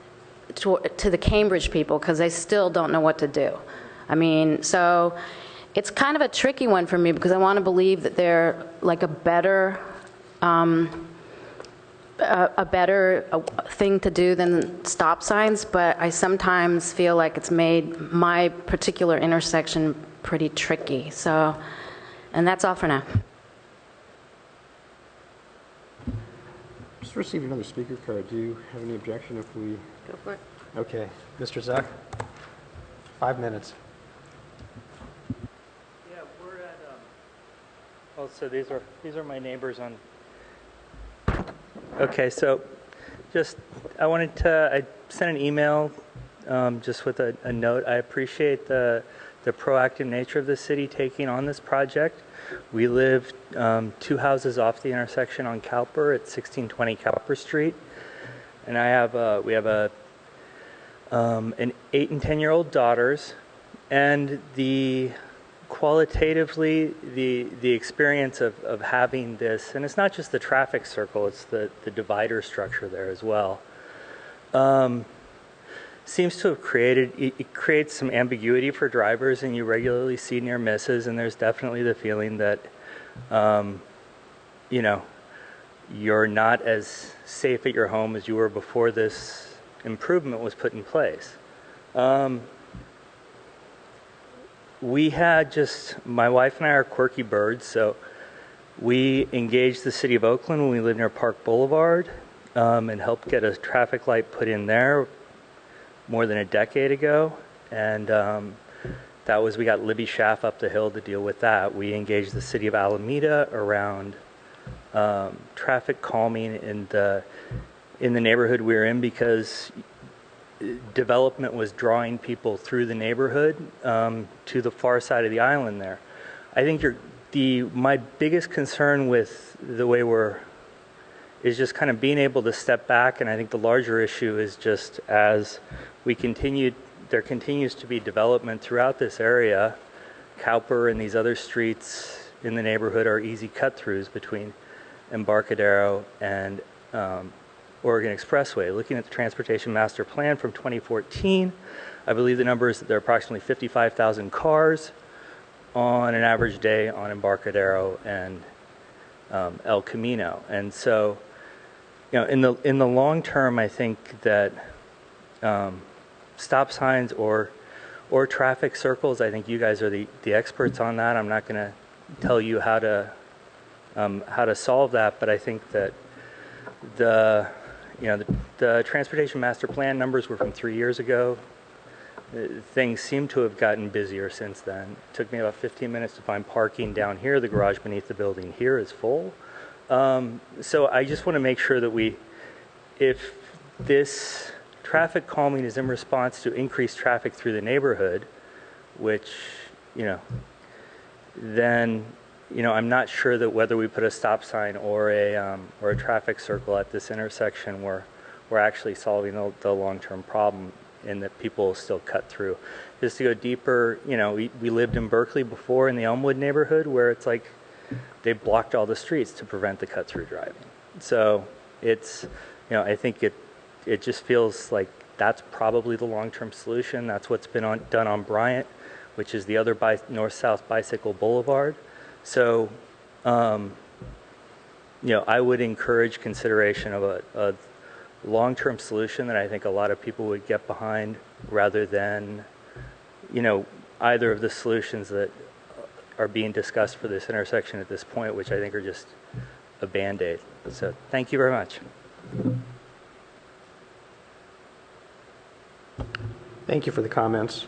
to the Cambridge people because they still don't know what to do. I mean, so it's kind of a tricky one for me because I want to believe that they're like a better thing to do than stop signs, but I sometimes feel like it's made my particular intersection pretty tricky. So, and that's all for now. Just received another speaker card. Do you have any objection if we... Go for it. Okay. Mr. Zach, 5 minutes. Yeah, we're at, oh, so these are my neighbors on... Okay, so just, I sent an email just with a note. I appreciate the the proactive nature of the city taking on this project. We live 2 houses off the intersection on Cowper at 1620 Cowper Street, and we have an 8 and 10-year-old daughters, and qualitatively the experience of having this, and it's not just the traffic circle, it's the divider structure there as well, seems to have it creates some ambiguity for drivers, and you regularly see near misses, and there's definitely the feeling that you know, you're not as safe at your home as you were before this improvement was put in place. We had my wife and I are quirky birds, so we engaged the city of Oakland when we lived near Park Boulevard and helped get a traffic light put in there more than a decade ago. And we got Libby Schaff up the hill to deal with that. We engaged the city of Alameda around traffic calming in the neighborhood we were in, because development was drawing people through the neighborhood to the far side of the island there. I think my biggest concern with the way is just kind of being able to step back, and I think the larger issue is just as there continues to be development throughout this area. Cowper and these other streets in the neighborhood are easy cut-throughs between Embarcadero and Oregon Expressway. Looking at the Transportation Master Plan from 2014, I believe the number is that there are approximately 55,000 cars on an average day on Embarcadero and El Camino. And so, you know, in the long term, I think that stop signs or traffic circles, I think you guys are the experts on that. I'm not going to tell you how to solve that, but I think that the Transportation Master Plan numbers were from 3 years ago. Things seem to have gotten busier since then. It took me about 15 minutes to find parking down here. The garage beneath the building here is full. So I just want to make sure that if this traffic calming is in response to increased traffic through the neighborhood, which, then, I'm not sure that whether we put a stop sign or a traffic circle at this intersection, we're actually solving the long-term problem, in that people still cut through. Just to go deeper, we lived in Berkeley before in the Elmwood neighborhood, where it's like they blocked all the streets to prevent the cut-through driving. So it's, I think it just feels like that's probably the long-term solution. That's what's been done on Bryant, which is the other north-south bicycle boulevard. So, I would encourage consideration of a long-term solution that I think a lot of people would get behind, rather than, either of the solutions that are being discussed for this intersection at this point, which I think are just a Band-Aid. So thank you very much. Thank you for the comments.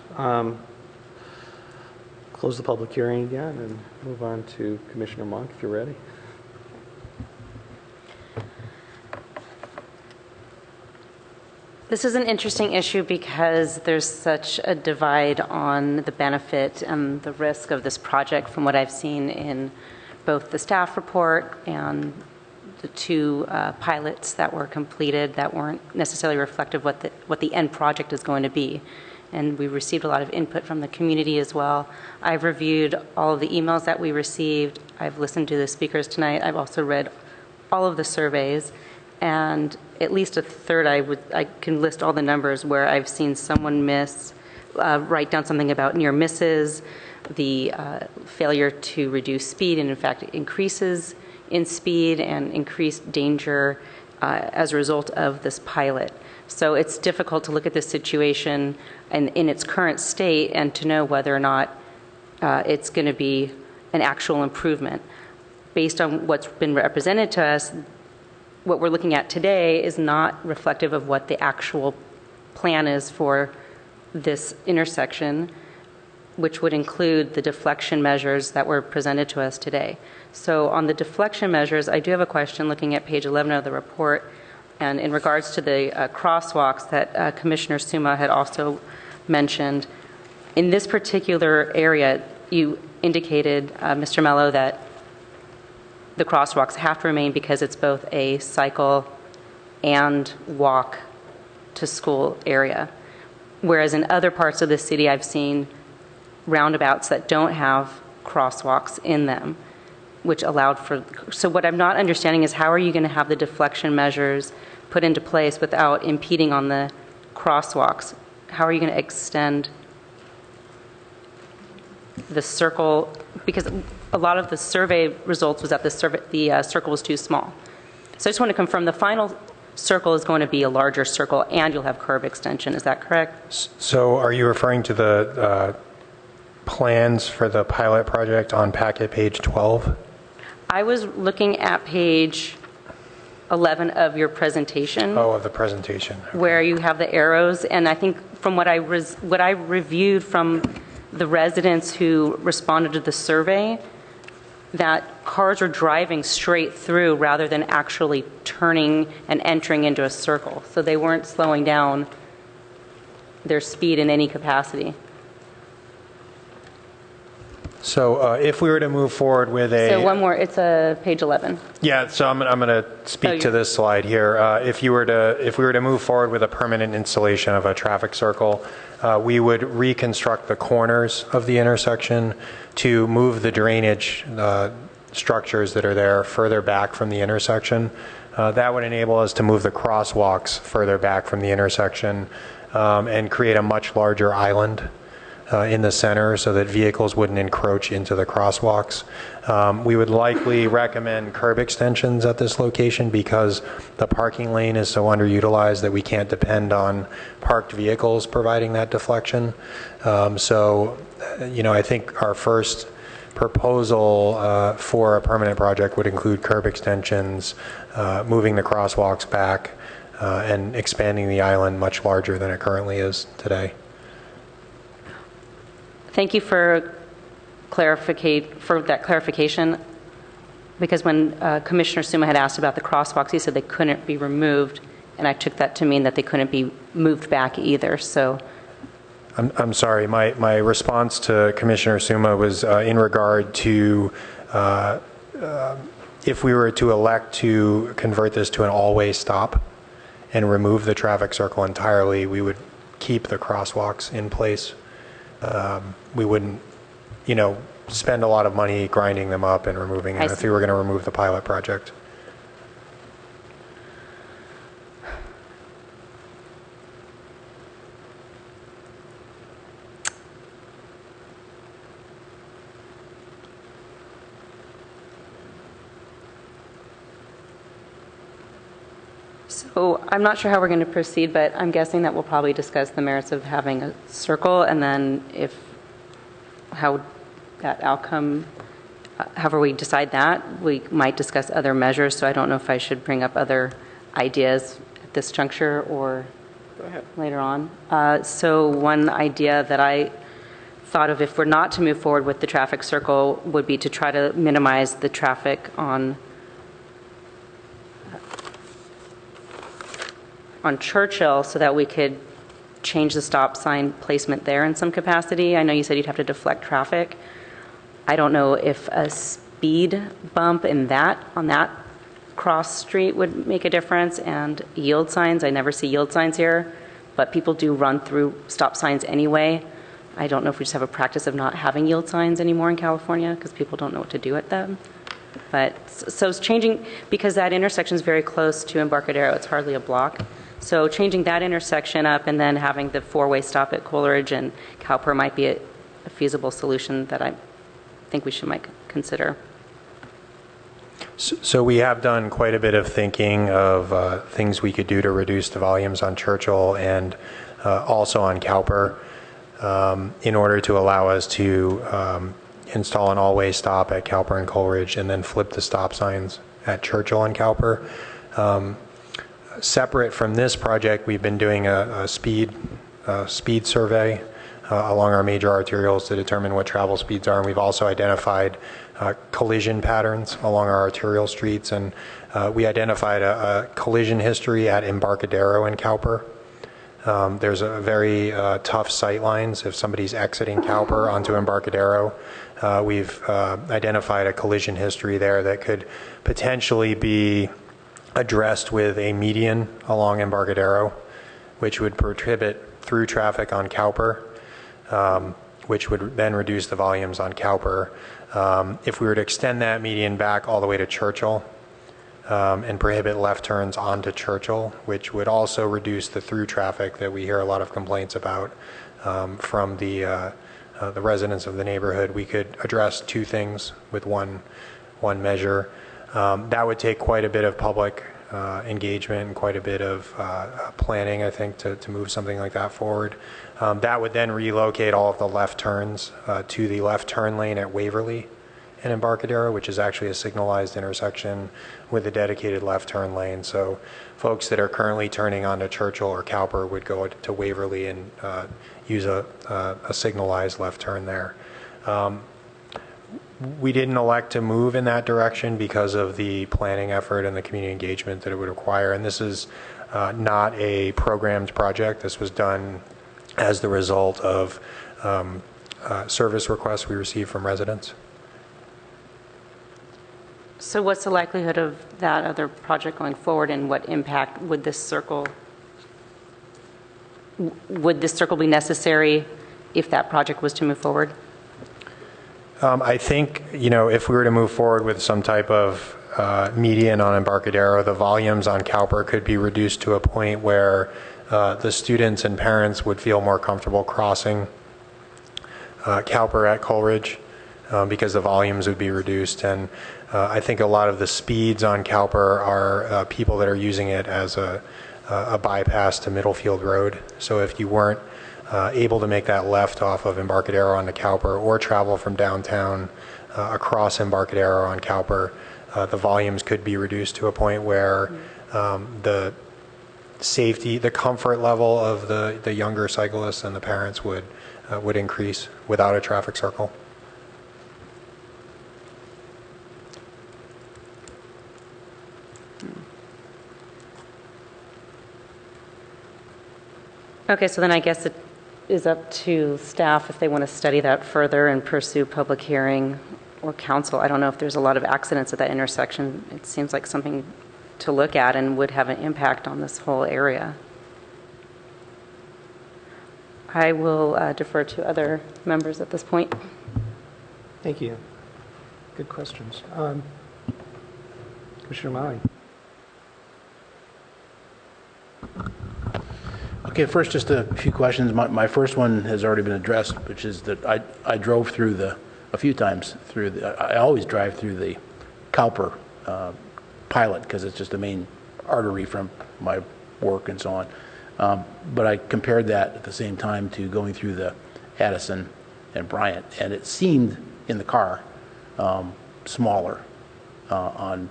Close the public hearing again and move on to Commissioner Monk, if you're ready. This is an interesting issue because there's such a divide on the benefit and the risk of this project from what I've seen in both the staff report and the 2 pilots that were completed that weren't necessarily reflective of what the end project is going to be. And we received a lot of input from the community as well. I've reviewed all of the emails that we received. I've listened to the speakers tonight. I've also read all of the surveys. And at least a third, I can list all the numbers where I've seen someone write down something about near misses, the failure to reduce speed, and in fact increases in speed and increased danger as a result of this pilot. So it's difficult to look at this situation in its current state and to know whether or not it's going to be an actual improvement. Based on what's been represented to us, what we're looking at today is not reflective of what the actual plan is for this intersection, which would include the deflection measures that were presented to us today. So on the deflection measures, I do have a question looking at page 11 of the report, and in regards to the crosswalks that Commissioner Suma had also mentioned. in this particular area, you indicated, Mr. Mello, that the crosswalks have to remain because it's both a cycle and walk to school area. Whereas in other parts of the city, I've seen roundabouts that don't have crosswalks in them, which allowed for, so what I'm not understanding is how are you going to have the deflection measures put into place without impeding on the crosswalks? How are you going to extend the circle? Because a lot of the survey results was that the circle was too small. So I just want to confirm the final circle is going to be a larger circle and you'll have curb extension. Is that correct? So are you referring to the plans for the pilot project on packet page 12? I was looking at page 11 of your presentation. Oh, of the presentation. Okay. Where you have the arrows, and I think from what I reviewed from the residents who responded to the survey, that cars are driving straight through rather than actually turning and entering into a circle. So they weren't slowing down their speed in any capacity. So if we were to move forward with a... So one more, it's page 11. Yeah, so I'm going to speak to this slide here. If we were to move forward with a permanent installation of a traffic circle, we would reconstruct the corners of the intersection to move the drainage structures that are there further back from the intersection. That would enable us to move the crosswalks further back from the intersection and create a much larger island in the center so that vehicles wouldn't encroach into the crosswalks. We would likely recommend curb extensions at this location because the parking lane is so underutilized that we can't depend on parked vehicles providing that deflection. So, you know, I think our first proposal for a permanent project would include curb extensions, moving the crosswalks back, and expanding the island much larger than it currently is today. Thank you for that clarification, because when Commissioner Suma had asked about the crosswalks, he said they couldn't be removed, and I took that to mean that they couldn't be moved back either. So, I'm sorry. My response to Commissioner Suma was in regard to if we were to elect to convert this to an all-way stop and remove the traffic circle entirely, we would keep the crosswalks in place. We wouldn't, you know, spend a lot of money grinding them up and removing them if we were going to remove the pilot project. So I'm not sure how we're going to proceed, but I'm guessing that we'll probably discuss the merits of having a circle, and then how that outcome, however we decide that, we might discuss other measures. So I don't know if I should bring up other ideas at this juncture or later on. So one idea that I thought of, if we're not to move forward with the traffic circle, would be to try to minimize the traffic on Churchill so that we could change the stop sign placement there in some capacity. I know you said you'd have to deflect traffic. I don't know if a speed bump on that cross street would make a difference, and yield signs. I never see yield signs here, but people do run through stop signs anyway. I don't know if we just have a practice of not having yield signs anymore in California because people don't know what to do with them. But so it's changing, because that intersection is very close to Embarcadero. It's hardly a block. So changing that intersection up and then having the four-way stop at Coleridge and Cowper might be a feasible solution that I think we might consider. So we have done quite a bit of thinking of things we could do to reduce the volumes on Churchill and also on Cowper in order to allow us to install an all-way stop at Cowper and Coleridge and then flip the stop signs at Churchill and Cowper. Separate from this project, we've been doing a speed survey along our major arterials to determine what travel speeds are, and we've also identified collision patterns along our arterial streets, and we identified a collision history at Embarcadero and Cowper. There's a very tough sight lines if somebody's exiting Cowper onto Embarcadero. We've identified a collision history there that could potentially be addressed with a median along Embarcadero, which would prohibit through traffic on Cowper, which would then reduce the volumes on Cowper. If we were to extend that median back all the way to Churchill and prohibit left turns onto Churchill, which would also reduce the through traffic that we hear a lot of complaints about from the residents of the neighborhood, we could address two things with one measure. That would take quite a bit of public engagement and quite a bit of planning, I think, to move something like that forward. That would then relocate all of the left turns to the left turn lane at Waverly and Embarcadero, which is actually a signalized intersection with a dedicated left turn lane. So folks that are currently turning onto Churchill or Cowper would go to Waverly and use a signalized left turn there. We didn't elect to move in that direction because of the planning effort and the community engagement that it would require. And this is not a programmed project. This was done as the result of service requests we received from residents. So what's the likelihood of that other project going forward, and what impact would this circle be necessary if that project was to move forward? I think, if we were to move forward with some type of median on Embarcadero, the volumes on Cowper could be reduced to a point where the students and parents would feel more comfortable crossing Cowper at Coleridge because the volumes would be reduced. And I think a lot of the speeds on Cowper are people that are using it as a bypass to Middlefield Road. So if you weren't able to make that left off of Embarcadero onto Cowper or travel from downtown across Embarcadero on Cowper, the volumes could be reduced to a point where the safety, the comfort level of the younger cyclists and the parents would increase without a traffic circle. Okay, so then I guess it is up to staff if they want to study that further and pursue public hearing or council. I don't know if there's a lot of accidents at that intersection. It seems like something to look at and would have an impact on this whole area. I will defer to other members at this point. Thank you. Good questions. Commissioner Malley. Okay, first, just a few questions. My first one has already been addressed, which is that I drove through a few times through I always drive through the Cowper pilot because it's just the main artery from my work and so on. But I compared that at the same time to going through the Addison and Bryant, and it seemed in the car smaller on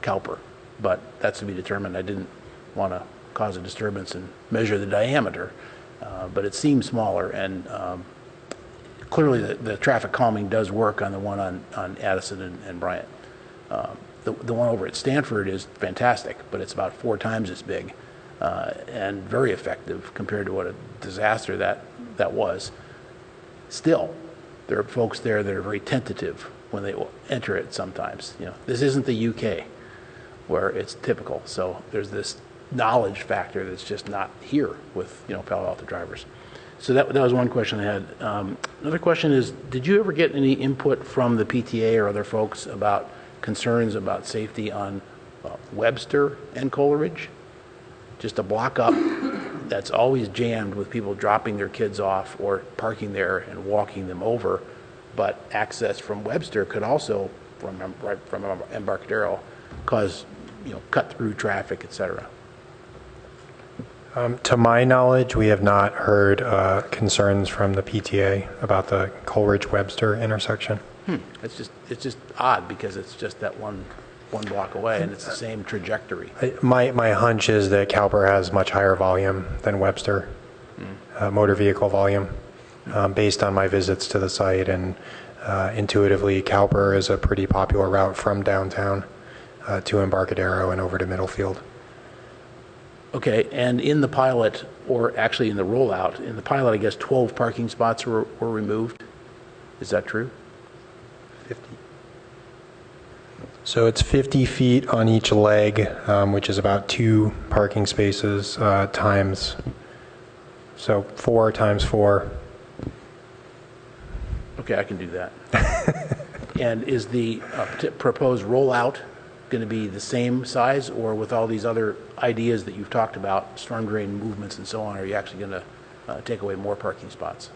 Cowper, but that's to be determined. I didn't want to cause a disturbance and measure the diameter, but it seems smaller, and clearly the traffic calming does work on the one on Addison and Bryant. The one over at Stanford is fantastic, but it's about 4 times as big and very effective compared to what a disaster that was. Still, there are folks there that are very tentative when they enter it sometimes. This isn't the UK where it's typical, so there's this knowledge factor that's just not here with Palo Alto drivers. So that was one question I had. Another question is, did you ever get any input from the PTA or other folks about concerns about safety on Webster and Coleridge? Just a block up that's always jammed with people dropping their kids off or parking there and walking them over, but access from Webster could also, from Embarcadero, cause cut through traffic, etc. To my knowledge, we have not heard concerns from the PTA about the Coleridge-Webster intersection. It's just odd because it's just that one block away and it's the same trajectory. My hunch is that Cowper has much higher volume than Webster, motor vehicle volume, based on my visits to the site, and intuitively Cowper is a pretty popular route from downtown to Embarcadero and over to Middlefield. Okay, and in the pilot, or actually in the rollout, in the pilot, I guess 12 parking spots were removed. Is that true? 50. So it's 50 feet on each leg, which is about 2 parking spaces times, so 4 times 4. Okay, I can do that. And is the proposed rollout going to be the same size, or with all these other ideas that you've talked about, storm drain movements and so on, are you actually going to take away more parking spots?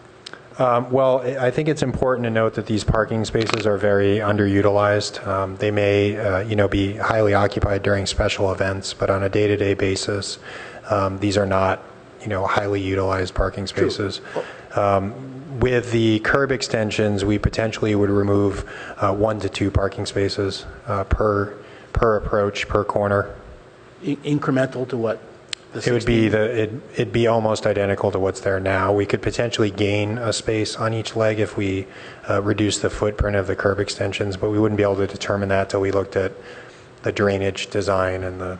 Well, I think it's important to note that these parking spaces are very underutilized. They may, be highly occupied during special events, but on a day-to-day basis, these are not, highly utilized parking spaces. With the curb extensions, we potentially would remove 1 to 2 parking spaces per approach, per corner. Incremental to what? It would be it'd be almost identical to what's there now. We could potentially gain a space on each leg if we reduce the footprint of the curb extensions, but we wouldn't be able to determine that till we looked at the drainage design and the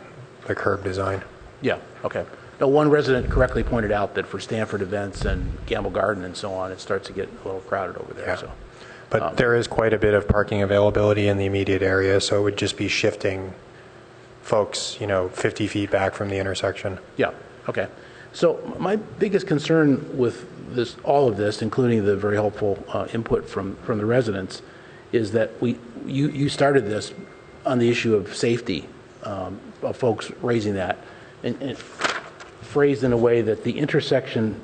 curb design. Yeah, okay. Now, one resident correctly pointed out that for Stanford events and Gamble Garden and so on, it starts to get a little crowded over there. Yeah. So, but there is quite a bit of parking availability in the immediate area, so it would just be shifting folks, 50 feet back from the intersection. Yeah, okay. So my biggest concern with all of this, including the very helpful input from the residents, is that you started this on the issue of safety, of folks raising that, and phrased in a way that the intersection,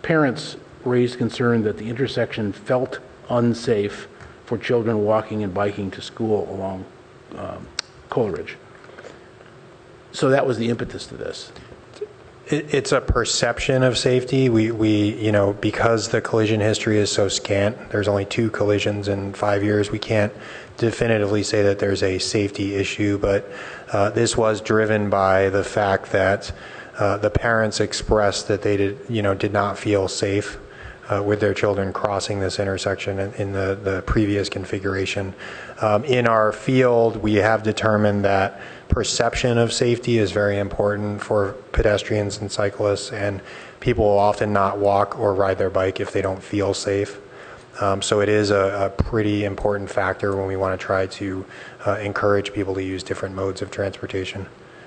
parents raised concern that the intersection felt unsafe for children walking and biking to school along Coleridge. So that was the impetus to this. It's a perception of safety. We because the collision history is so scant, there's only 2 collisions in 5 years, we can't definitively say that there's a safety issue, but this was driven by the fact that the parents expressed that they did not feel safe with their children crossing this intersection in the previous configuration. In our field, we have determined that perception of safety is very important for pedestrians and cyclists, and people will often not walk or ride their bike if they don't feel safe. So it is a pretty important factor when we want to try to encourage people to use different modes of transportation.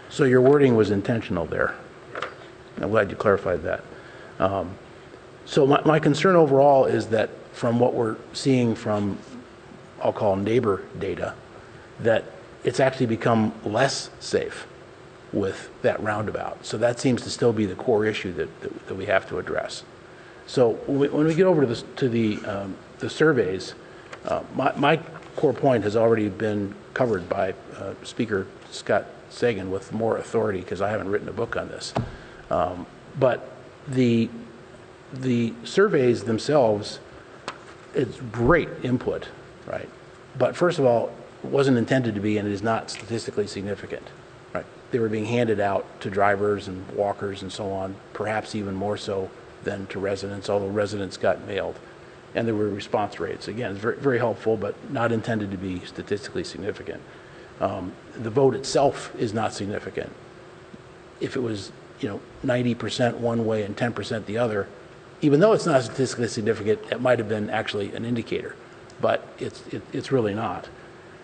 So your wording was intentional there. I'm glad you clarified that. So my concern overall is that from what we're seeing from, I'll call neighbor data, that it's actually become less safe with that roundabout. So that seems to still be the core issue that we have to address. So when we get over to the surveys, my core point has already been covered by Speaker Scott Sagan with more authority, because I haven't written a book on this. But the surveys themselves, it's great input, right? But first of all, it wasn't intended to be, and it is not statistically significant, right? They were being handed out to drivers and walkers and so on, perhaps even more so than to residents, although residents got mailed. And there were response rates. Again, it's very, very helpful, but not intended to be statistically significant. The vote itself is not significant. If it was, 90% one way and 10% the other, even though it's not statistically significant, it might have been actually an indicator, but it's really not.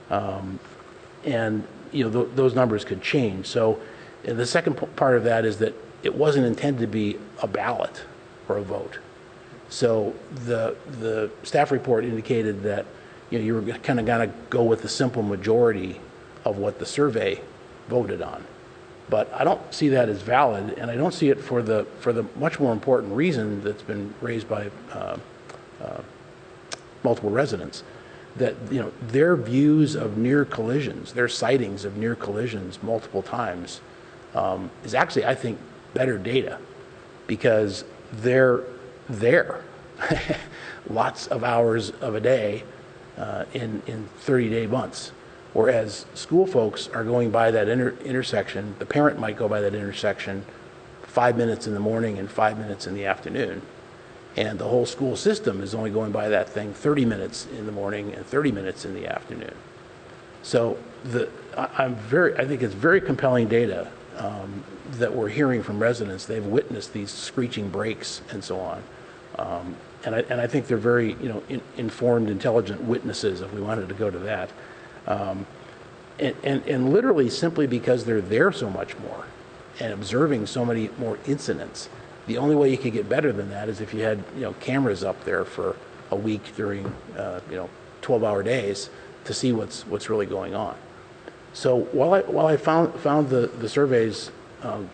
And those numbers could change. So the second part of that is that it wasn't intended to be a ballot or a vote. So the staff report indicated that you were kind of going to go with the simple majority of what the survey voted on. But I don't see that as valid, and I don't see it for the much more important reason that's been raised by multiple residents, that their views of near collisions, their sightings of near collisions multiple times, is actually, I think, better data, because they're there lots of hours of a day in 30-day months. Whereas school folks are going by that intersection, the parent might go by that intersection 5 minutes in the morning and 5 minutes in the afternoon. And the whole school system is only going by that thing 30 minutes in the morning and 30 minutes in the afternoon. So I think it's very compelling data that we're hearing from residents. They've witnessed these screeching brakes and so on. And I think they're very, informed, intelligent witnesses, if we wanted to go to that. And literally simply because they're there so much more and observing so many more incidents. The only way you could get better than that is if you had, cameras up there for a week during, 12-hour days to see what's really going on. So while I found the surveys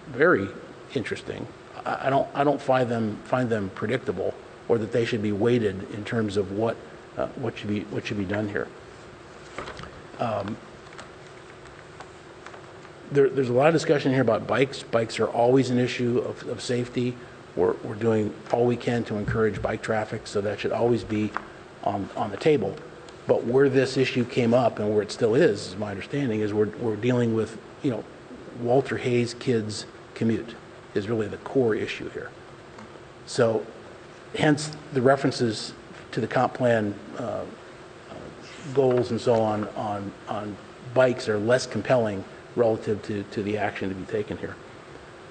very interesting, I don't find them predictable, or that they should be weighted in terms of what should be done here. There's a lot of discussion here about bikes. Bikes are always an issue of safety. We're doing all we can to encourage bike traffic, so that should always be on the table. But where this issue came up, and where it still is my understanding, is we're dealing with, Walter Hayes kids' commute is really the core issue here. So hence the references to the comp plan goals and so on bikes are less compelling relative to the action to be taken here.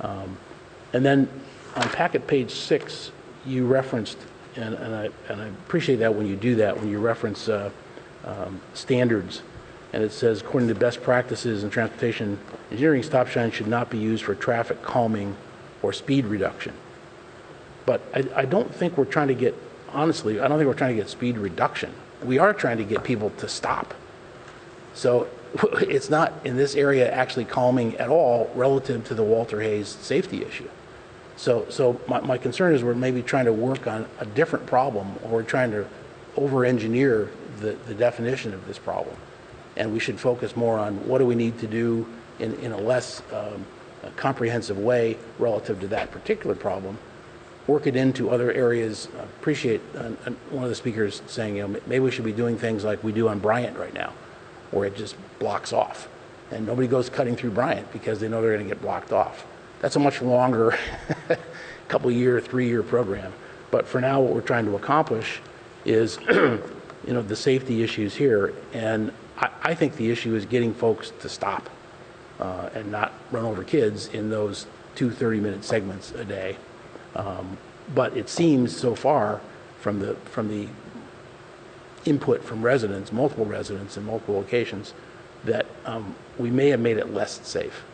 And then on packet page 6, you referenced, and I appreciate that when you do that, when you reference standards, and it says, according to best practices in transportation engineering, stop signs should not be used for traffic calming or speed reduction. But I don't think we're trying to get, honestly, I don't think we're trying to get speed reduction. We are trying to get people to stop. So it's not in this area actually calming at all relative to the Walter Hayes safety issue. So my concern is we're maybe trying to work on a different problem, or we're trying to over-engineer the definition of this problem. And we should focus more on what do we need to do in a less comprehensive way relative to that particular problem. Work it into other areas. Appreciate one of the speakers saying, maybe we should be doing things like we do on Bryant right now, where it just blocks off. And nobody goes cutting through Bryant because they know they're going to get blocked off. That's a much longer couple-year, 3-year program. But for now, what we're trying to accomplish is the safety issues here. And I think the issue is getting folks to stop and not run over kids in those 2 30-minute segments a day. But it seems so far from the input from residents, multiple residents in multiple locations, that we may have made it less safe.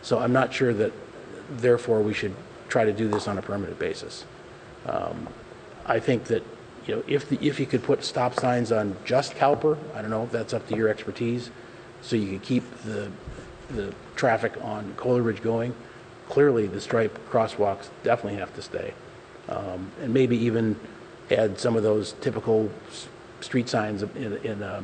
So I'm not sure that, therefore, we should try to do this on a permanent basis. I think that if you could put stop signs on just Cowper, I don't know if that's up to your expertise, so you could keep the traffic on Coleridge going. Clearly, the stripe crosswalks definitely have to stay, and maybe even add some of those typical street signs in a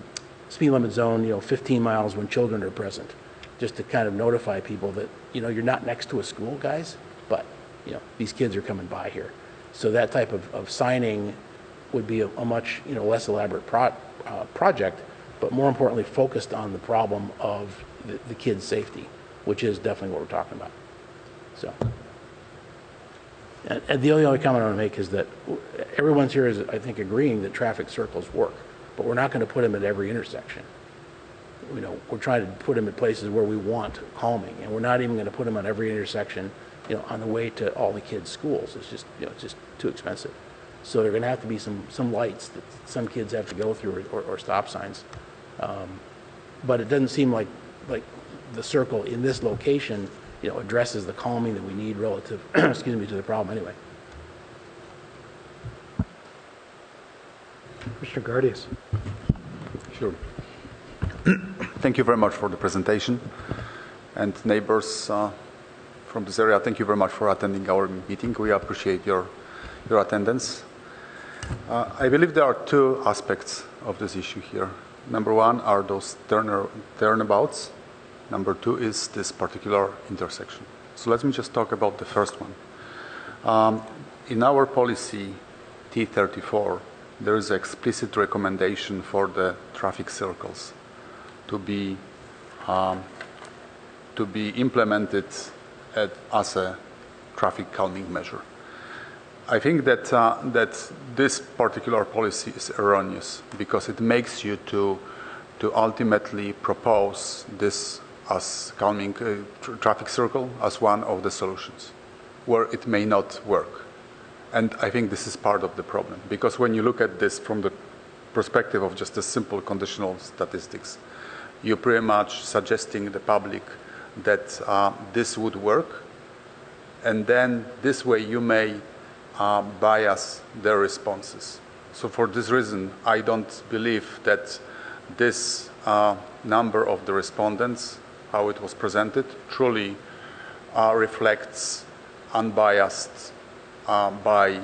speed limit zone, 15 miles when children are present, just to kind of notify people that you're not next to a school, guys, but these kids are coming by here. So that type of signing would be a much less elaborate project, but more importantly focused on the problem of the kids' safety, which is definitely what we're talking about. So, and the only other comment I want to make is that everyone's here is, I think, agreeing that traffic circles work, but we're not going to put them at every intersection. We're trying to put them at places where we want calming, and we're not even going to put them on every intersection, on the way to all the kids' schools. It's just, it's just too expensive. So there are going to have to be some lights that some kids have to go through, or stop signs. But it doesn't seem like the circle in this location, addresses the calming that we need relative, excuse me, to the problem anyway. Mr. Gardius. Sure. Thank you very much for the presentation. And neighbors from this area, thank you very much for attending our meeting. We appreciate your attendance. I believe there are 2 aspects of this issue here. Number 1 are those turnabouts. Number 2 is this particular intersection. So let me just talk about the first one. In our policy T34, there is an explicit recommendation for the traffic circles to be implemented as a traffic calming measure. I think that this particular policy is erroneous because it makes you to ultimately propose this as calming traffic circle as one of the solutions, where it may not work. And I think this is part of the problem, because when you look at this from the perspective of just a simple conditional statistics, you're pretty much suggesting the public that this would work, and then this way you may bias their responses. So for this reason, I don't believe that this number of the respondents, how it was presented, truly reflects unbiased by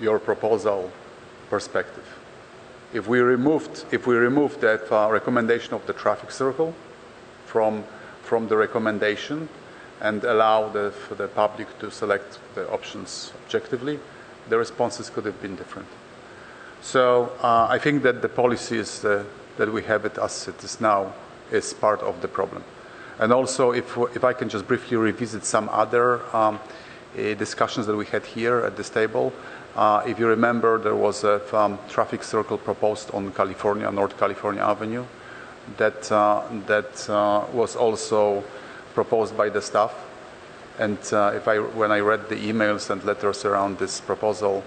your proposal perspective. If we removed that recommendation of the traffic circle from the recommendation and allow the public to select the options objectively, the responses could have been different. So I think that the policy is that we have it as it is now is part of the problem. And also, if I can just briefly revisit some other discussions that we had here at this table. If you remember, there was a traffic circle proposed on North California Avenue that was also proposed by the staff. And when I read the emails and letters around this proposal,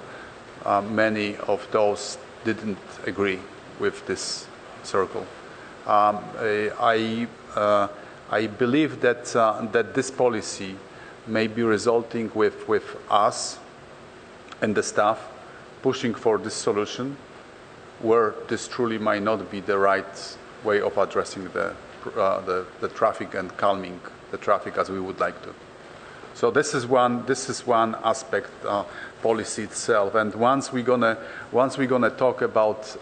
many of those didn't agree with this circle. I believe that this policy may be resulting with us and the staff pushing for this solution, where this truly might not be the right way of addressing the traffic and calming the traffic as we would like to. So this is one aspect, policy itself. And once we're gonna talk about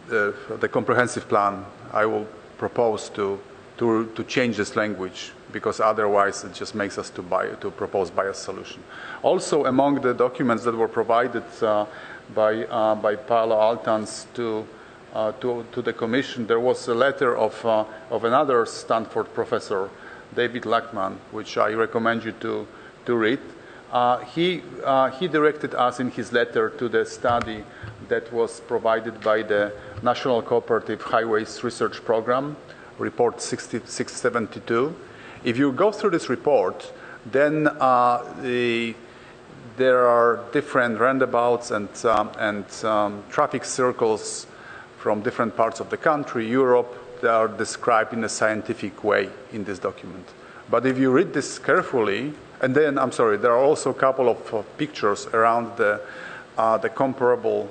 the comprehensive plan, I will propose to change this language, because otherwise it just makes us to propose biased solution. Also, among the documents that were provided by Palo Altans to the Commission, there was a letter of another Stanford professor, David Lackman, which I recommend you to read. He directed us in his letter to the study that was provided by the National Cooperative Highways Research Program, report 672. If you go through this report, then there are different roundabouts and traffic circles from different parts of the country, Europe, that are described in a scientific way in this document. But if you read this carefully, and then, I'm sorry, there are also a couple of pictures around the comparable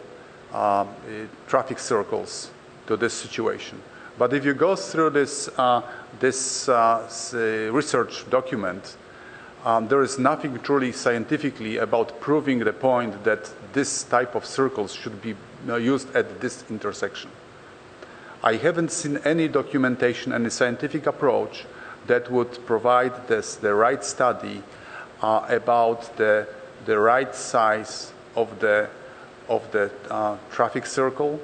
traffic circles to this situation. But if you go through this research document, there is nothing truly scientifically about proving the point that this type of circles should be used at this intersection. I haven't seen any documentation, any scientific approach that would provide the right study about the right size of the traffic circle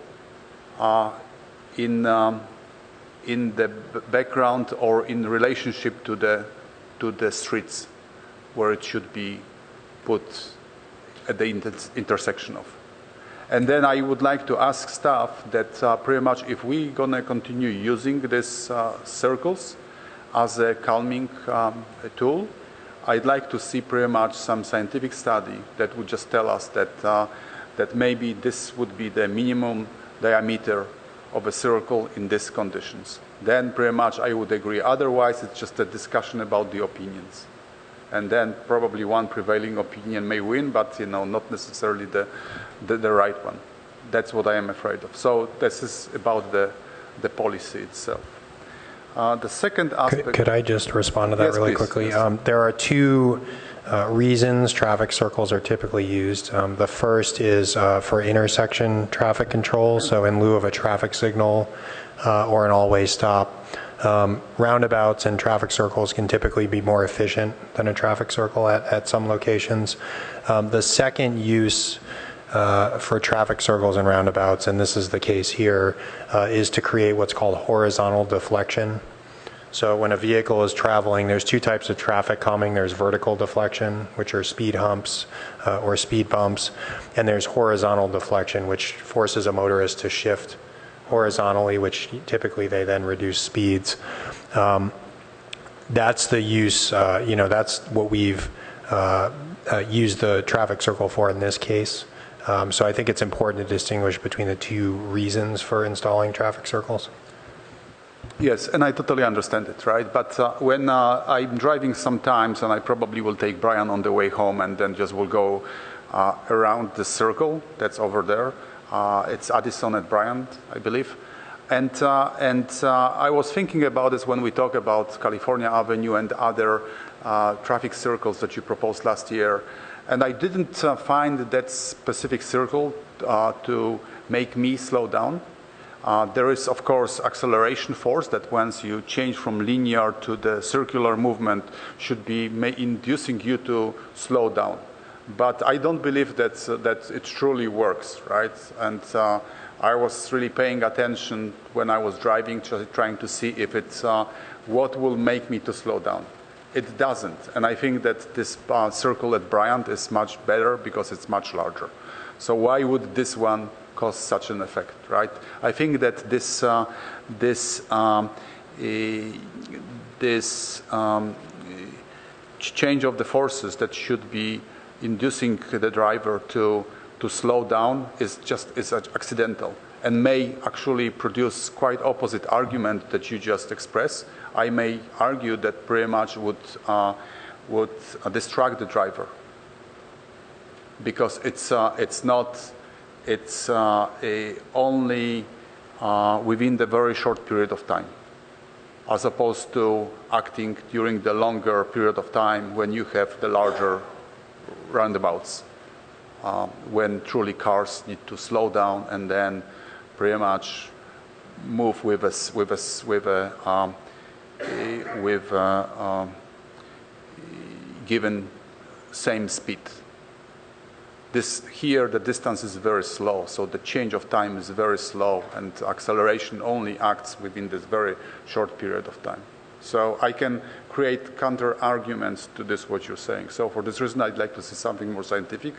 in the background or in relationship to the streets where it should be put at the intersection of. And then I would like to ask staff that pretty much if we're going to continue using these circles as a calming tool, I'd like to see pretty much some scientific study that would just tell us that maybe this would be the minimum diameter of a circle in these conditions. Then pretty much I would agree. Otherwise, it's just a discussion about the opinions. And then probably one prevailing opinion may win, but not necessarily the right one. That's what I am afraid of. So this is about the policy itself. The second aspect... Could I just respond to that really quickly? Yes. There are two reasons traffic circles are typically used. The first is for intersection traffic control, so in lieu of a traffic signal or an all-way stop. Roundabouts and traffic circles can typically be more efficient than a traffic circle at some locations. The second use for traffic circles and roundabouts, and this is the case here, is to create what's called horizontal deflection. So when a vehicle is traveling, there's two types of traffic calming. There's vertical deflection, which are speed humps or speed bumps, and there's horizontal deflection, which forces a motorist to shift horizontally, which typically they then reduce speeds. That's the use, that's what we've used the traffic circle for in this case. So I think it's important to distinguish between the two reasons for installing traffic circles. Yes, and I totally understand it, right? But when I'm driving sometimes, and I probably will take Brian on the way home and then just will go around the circle that's over there. It's Addison at Bryant, I believe. And I was thinking about this when we talk about California Avenue and other traffic circles that you proposed last year. And I didn't find that specific circle to make me slow down. There is, of course, acceleration force that once you change from linear to the circular movement should be inducing you to slow down. But I don't believe that it truly works, right? And I was really paying attention when I was driving, trying to see if it's what will make me to slow down. It doesn't. And I think that this circle at Bryant is much better because it's much larger. So why would this one cause such an effect, right? I think that this change of the forces that should be inducing the driver to slow down is accidental and may actually produce quite opposite argument that you just expressed. I may argue that pretty much would distract the driver because it's only within the very short period of time, as opposed to acting during the longer period of time when you have the larger roundabouts, when truly cars need to slow down and then pretty much move with a given same speed. Here the distance is very slow, so the change of time is very slow, and acceleration only acts within this very short period of time. So I can create counter arguments to this what you're saying. So for this reason, I'd like to see something more scientific.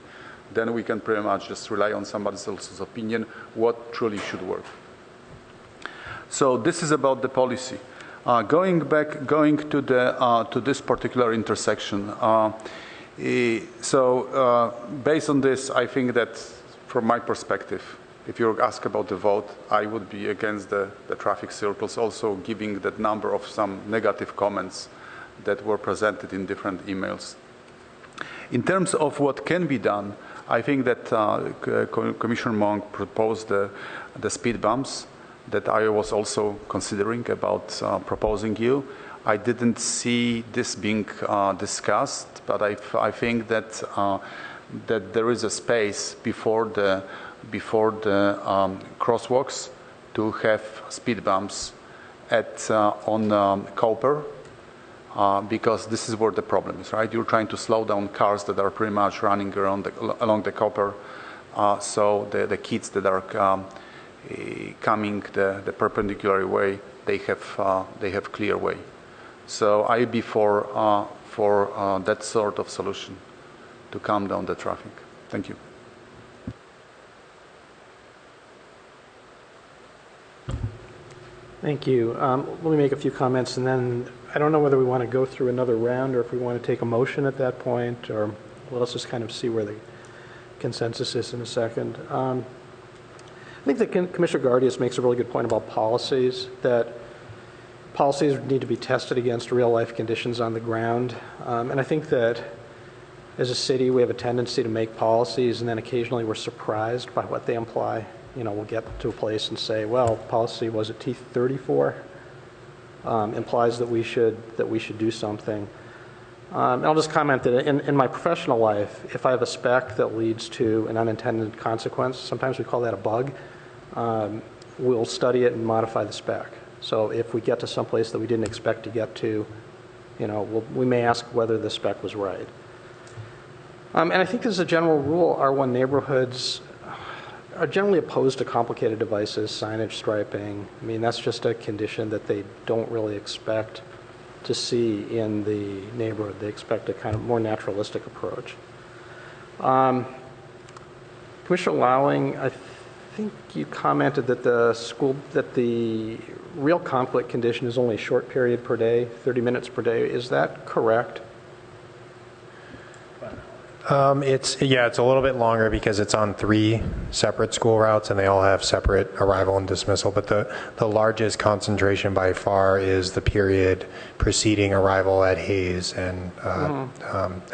Then we can pretty much just rely on somebody else's opinion what truly should work. So this is about the policy. Going to this particular intersection. Based on this, I think that from my perspective, if you ask about the vote, I would be against the traffic circles, also giving that number of some negative comments that were presented in different emails. In terms of what can be done, I think that Commissioner Monk proposed the speed bumps that I was also considering about proposing you. I didn't see this being discussed, but I think that that there is a space before the crosswalks to have speed bumps on Cooper, because this is where the problem is, right? You're trying to slow down cars that are pretty much running along the Cooper, so the kids that are coming the perpendicular way, they have clear way. So I'd be for that sort of solution to calm down the traffic. Thank you. Thank you. Let me make a few comments, and then I don't know whether we want to go through another round or if we want to take a motion at that point, or let's just kind of see where the consensus is in a second. I think that Commissioner Gardias makes a really good point about policies, that policies need to be tested against real-life conditions on the ground. And I think that as a city, we have a tendency to make policies, and then occasionally we're surprised by what they imply. You know, we'll get to a place and say, well, policy, was it T34? Implies that we should do something. And I'll just comment that in my professional life, if I have a spec that leads to an unintended consequence, sometimes we call that a bug, we'll study it and modify the spec. So if we get to some place that we didn't expect to get to, you know, we may ask whether the spec was right. And I think as a general rule, R1 neighborhoods are generally opposed to complicated devices, signage, striping. I mean, that's just a condition that they don't really expect to see in the neighborhood. They expect a kind of more naturalistic approach. Commissioner Lowing, I think you commented that the real conflict condition is only a short period per day, 30 minutes per day. Is that correct? It's a little bit longer because it's on 3 separate school routes and they all have separate arrival and dismissal. But the largest concentration by far is the period preceding arrival at Hayes and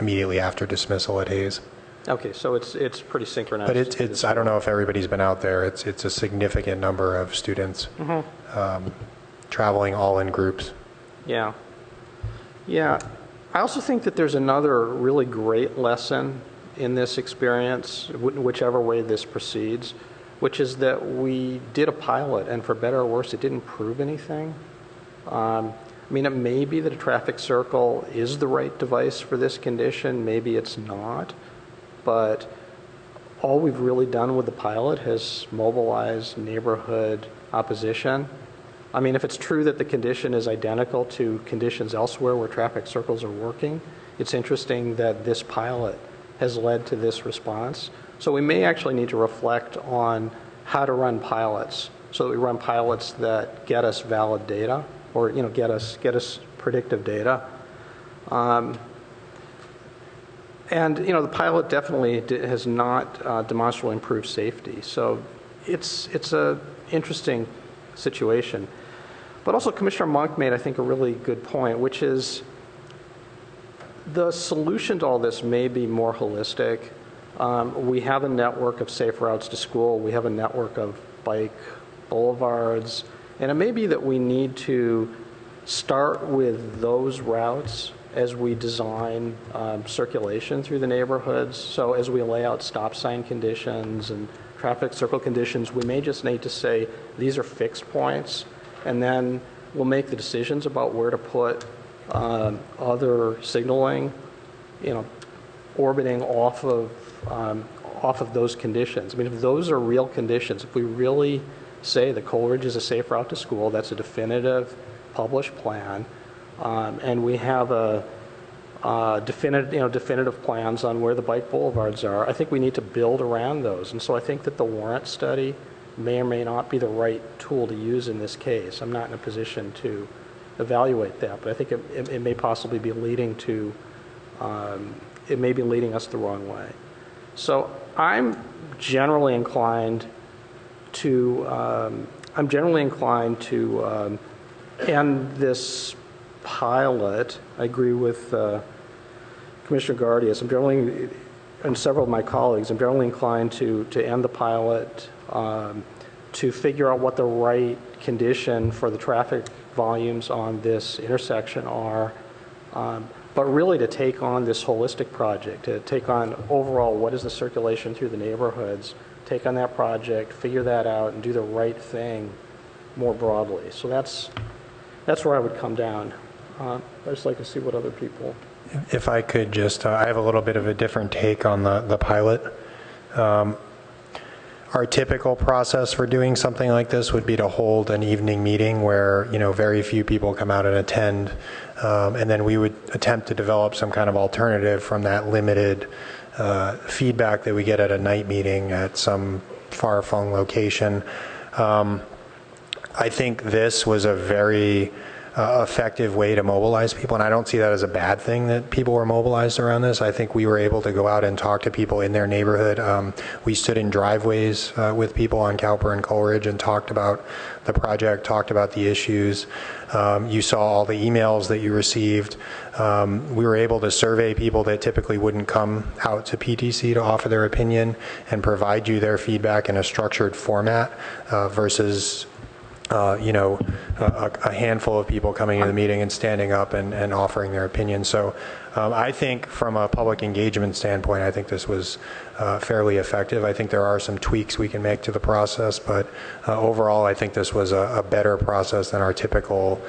immediately after dismissal at Hayes. Okay, so it's pretty synchronized. But it's I don't know if everybody's been out there. It's a significant number of students traveling all in groups. Yeah. Yeah. I also think that there's another really great lesson in this experience, whichever way this proceeds, which is that we did a pilot, and for better or worse, it didn't prove anything. I mean, it may be that a traffic circle is the right device for this condition. Maybe it's not. But all we've really done with the pilot has mobilized neighborhood opposition. I mean, if it's true that the condition is identical to conditions elsewhere where traffic circles are working, it's interesting that this pilot has led to this response. So we may actually need to reflect on how to run pilots so that we run pilots that get us valid data or, get us predictive data. And, the pilot definitely has not demonstrably improved safety. So it's a interesting situation. But also Commissioner Monk made, I think, a really good point, which is the solution to all this may be more holistic. We have a network of safe routes to school. We have a network of bike boulevards. And it may be that we need to start with those routes as we design circulation through the neighborhoods. So as we lay out stop sign conditions and traffic circle conditions, we may just need to say these are fixed points, and then we'll make the decisions about where to put other signaling, orbiting off of those conditions. I mean, if those are real conditions, if we really say that Coleridge is a safe route to school, that's a definitive published plan, and we have definitive plans on where the bike boulevards are, I think we need to build around those. And so I think that the warrant study may or may not be the right tool to use in this case. I'm not in a position to evaluate that, but I think it may possibly be leading to, it may be leading us the wrong way. So I'm generally inclined to end this pilot. I agree with Commissioner Gardias. And several of my colleagues, I'm generally inclined to end the pilot, to figure out what the right condition for the traffic volumes on this intersection are, but really to take on this holistic project, to take on overall what is the circulation through the neighborhoods, take on that project, figure that out, and do the right thing more broadly. So that's where I would come down. I'd just like to see what other people... If I could just, I have a little bit of a different take on the pilot. Our typical process for doing something like this would be to hold an evening meeting where, very few people come out and attend, and then we would attempt to develop some kind of alternative from that limited feedback that we get at a night meeting at some far-flung location. I think this was a very effective way to mobilize people, and I don't see that as a bad thing that people were mobilized around this. I think we were able to go out and talk to people in their neighborhood. We stood in driveways with people on Cowper and Coleridge and talked about the project, talked about the issues. You saw all the emails that you received. We were able to survey people that typically wouldn't come out to PTC to offer their opinion and provide you their feedback in a structured format versus a handful of people coming to the meeting and standing up and offering their opinion. So I think from a public engagement standpoint, I think this was fairly effective. I think there are some tweaks we can make to the process, but overall I think this was a better process than our typical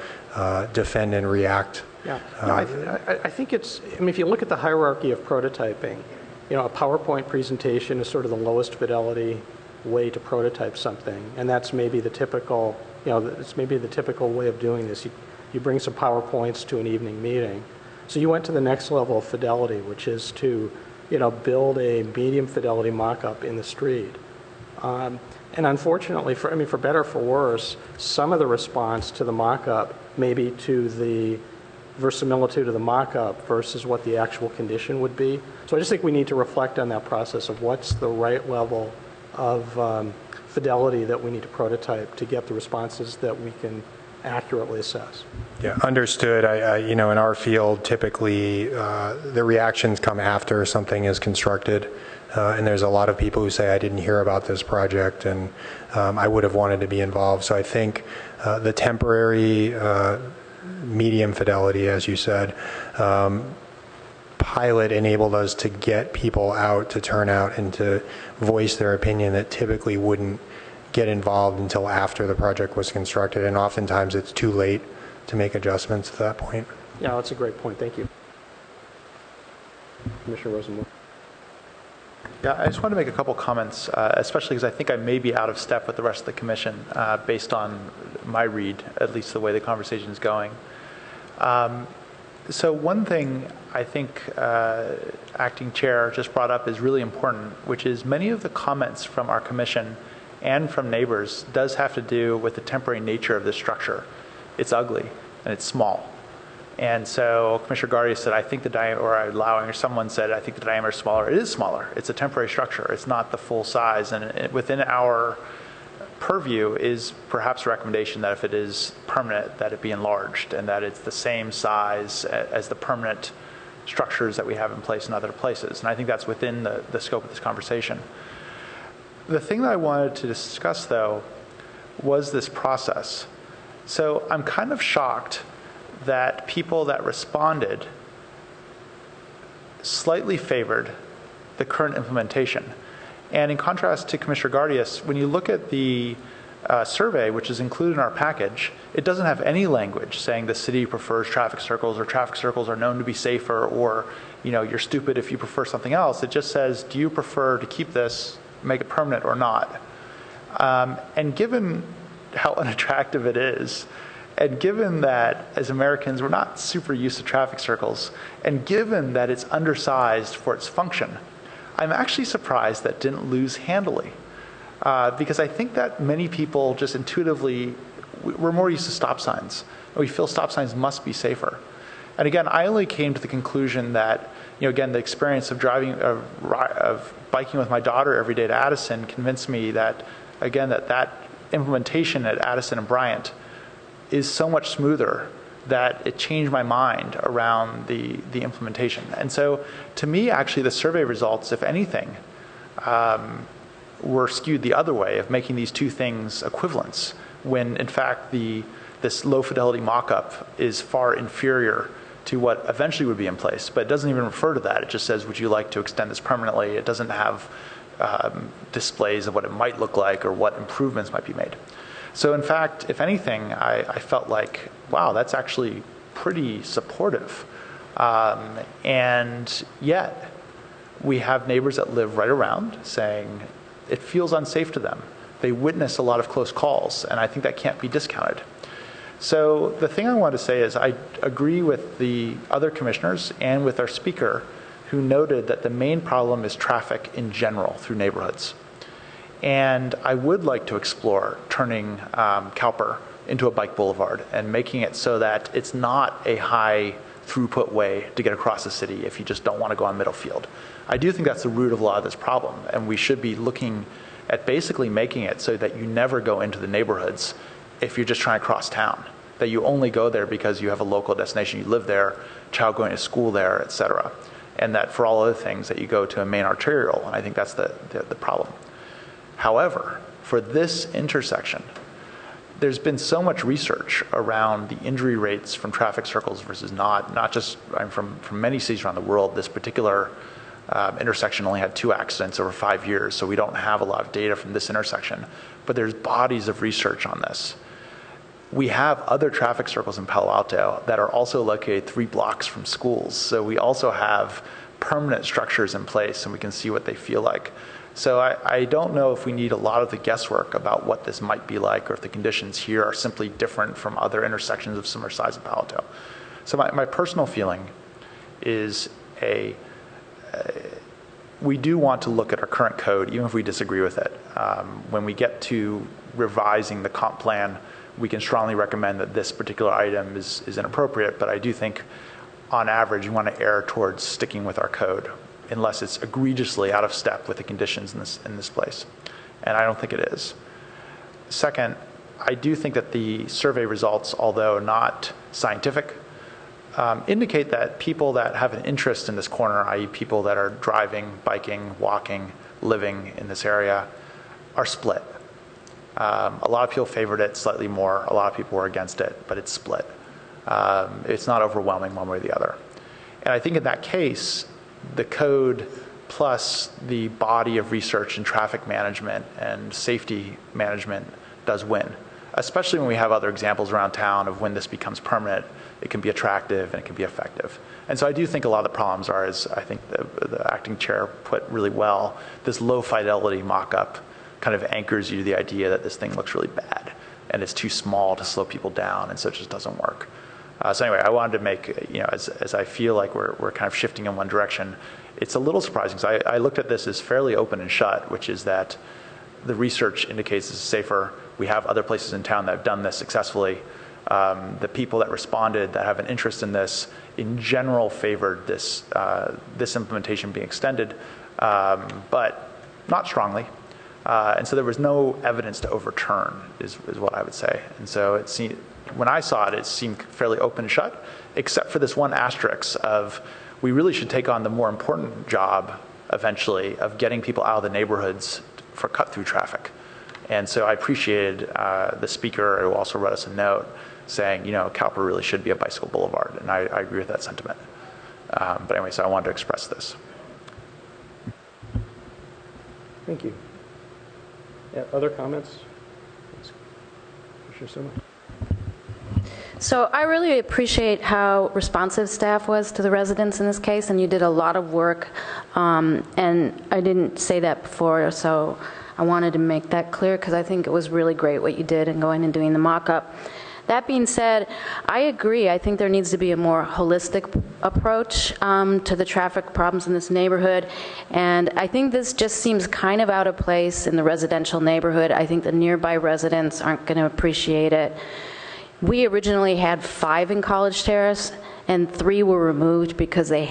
defend and react. Yeah, no, I think it's, if you look at the hierarchy of prototyping, a PowerPoint presentation is sort of the lowest fidelity way to prototype something, and that's maybe the typical, it's maybe the typical way of doing this. You bring some PowerPoints to an evening meeting. So you went to the next level of fidelity, which is to, build a medium fidelity mock-up in the street. And unfortunately, for better or for worse, some of the response to the mock-up may be to the verisimilitude of the mock-up versus what the actual condition would be. So I just think we need to reflect on that process of what's the right level of fidelity that we need to prototype to get the responses that we can accurately assess. Yeah, understood. In our field, typically the reactions come after something is constructed. And there's a lot of people who say, I didn't hear about this project and I would have wanted to be involved. So I think the temporary medium fidelity, as you said, pilot enabled us to get people out to turn out and to voice their opinion that typically wouldn't get involved until after the project was constructed. And oftentimes it's too late to make adjustments at that point. Yeah, that's a great point. Thank you. Commissioner Rosenblum. Yeah, I just wanted to make a couple comments, especially because I think I may be out of step with the rest of the commission based on my read, at least the way the conversation is going. So one thing I think Acting Chair just brought up is really important, which is many of the comments from our commission and from neighbors does have to do with the temporary nature of this structure. It's ugly and it's small. And so Commissioner Gardia said, I think the diameter, or someone said, I think the diameter is smaller. It is smaller. It's a temporary structure. It's not the full size. And within our purview is perhaps a recommendation that if it is permanent, that it be enlarged and that it's the same size as the permanent structures that we have in place in other places. And I think that's within the scope of this conversation. The thing that I wanted to discuss, though, was this process. So I'm kind of shocked that people that responded slightly favored the current implementation. And in contrast to Commissioner Gardias, when you look at the survey, which is included in our package, it doesn't have any language saying the city prefers traffic circles or traffic circles are known to be safer or you're stupid if you prefer something else. It just says, do you prefer to keep this, make it permanent or not? And given how unattractive it is, and given that as Americans we're not super used to traffic circles, and given that it's undersized for its function, I'm actually surprised that didn't lose handily. Because I think that many people just intuitively, we're more used to stop signs. And we feel stop signs must be safer. And again, I only came to the conclusion that, again, the experience of biking with my daughter every day to Addison convinced me that, again, that implementation at Addison and Bryant is so much smoother that it changed my mind around the implementation. And so to me, actually, the survey results, if anything, were skewed the other way of making these two things equivalents, when in fact this low fidelity mock-up is far inferior to what eventually would be in place. But it doesn't even refer to that. It just says, would you like to extend this permanently? It doesn't have displays of what it might look like or what improvements might be made. So in fact, if anything, I felt like, wow, that's actually pretty supportive. And yet, we have neighbors that live right around saying it feels unsafe to them. They witness a lot of close calls, and I think that can't be discounted. So the thing I want to say is I agree with the other commissioners and with our speaker who noted that the main problem is traffic in general through neighborhoods. And I would like to explore turning Cowper into a bike boulevard and making it so that it's not a high throughput way to get across the city if you just don't want to go on Middlefield. I do think that's the root of a lot of this problem, and we should be looking at basically making it so that you never go into the neighborhoods if you're just trying to cross town, that you only go there because you have a local destination, you live there, child going to school there, et cetera, and that for all other things that you go to a main arterial, and I think that's the problem. However, for this intersection, there's been so much research around the injury rates from traffic circles versus not just from many cities around the world. This particular intersection only had 2 accidents over 5 years, so we don't have a lot of data from this intersection. But there's bodies of research on this. We have other traffic circles in Palo Alto that are also located 3 blocks from schools. So we also have permanent structures in place and we can see what they feel like. So I don't know if we need a lot of the guesswork about what this might be like, or if the conditions here are simply different from other intersections of similar size in Palo Alto. So my personal feeling is we do want to look at our current code, even if we disagree with it. When we get to revising the comp plan, we can strongly recommend that this particular item is inappropriate, but I do think on average, you want to err towards sticking with our code unless it's egregiously out of step with the conditions in this place. And I don't think it is. Second, I do think that the survey results, although not scientific, indicate that people that have an interest in this corner, i.e. people that are driving, biking, walking, living in this area, are split. A lot of people favored it slightly more. A lot of people were against it, but it's split. It's not overwhelming one way or the other. And I think in that case, the code plus the body of research in traffic management and safety management does win, especially when we have other examples around town of when this becomes permanent, it can be attractive and it can be effective. And so I do think a lot of the problems are, as I think the acting chair put really well, this low fidelity mock-up kind of anchors you to the idea that this thing looks really bad and it's too small to slow people down, and so it just doesn't work. So anyway, I wanted to make, as I feel like we're kind of shifting in one direction, it's a little surprising because I looked at this as fairly open and shut, which is that the research indicates this is safer. We have other places in town that have done this successfully. The people that responded that have an interest in this, in general, favored this implementation being extended, but not strongly. And so there was no evidence to overturn, is what I would say. And so it seemed, when I saw it, it seemed fairly open and shut, except for this one asterisk of we really should take on the more important job eventually of getting people out of the neighborhoods for cut-through traffic. And so I appreciated the speaker who also wrote us a note saying, Cowper really should be a bicycle boulevard, and I agree with that sentiment. But anyway, so I wanted to express this. Thank you. Yeah, other comments? Commissioner Suma? So I really appreciate how responsive staff was to the residents in this case, and you did a lot of work, and I didn't say that before, so I wanted to make that clear because I think it was really great what you did in going and doing the mock-up. That being said, I agree. I think there needs to be a more holistic approach to the traffic problems in this neighborhood, and I think this just seems kind of out of place in the residential neighborhood. I think the nearby residents aren't going to appreciate it. We originally had 5 in College Terrace, and 3 were removed because they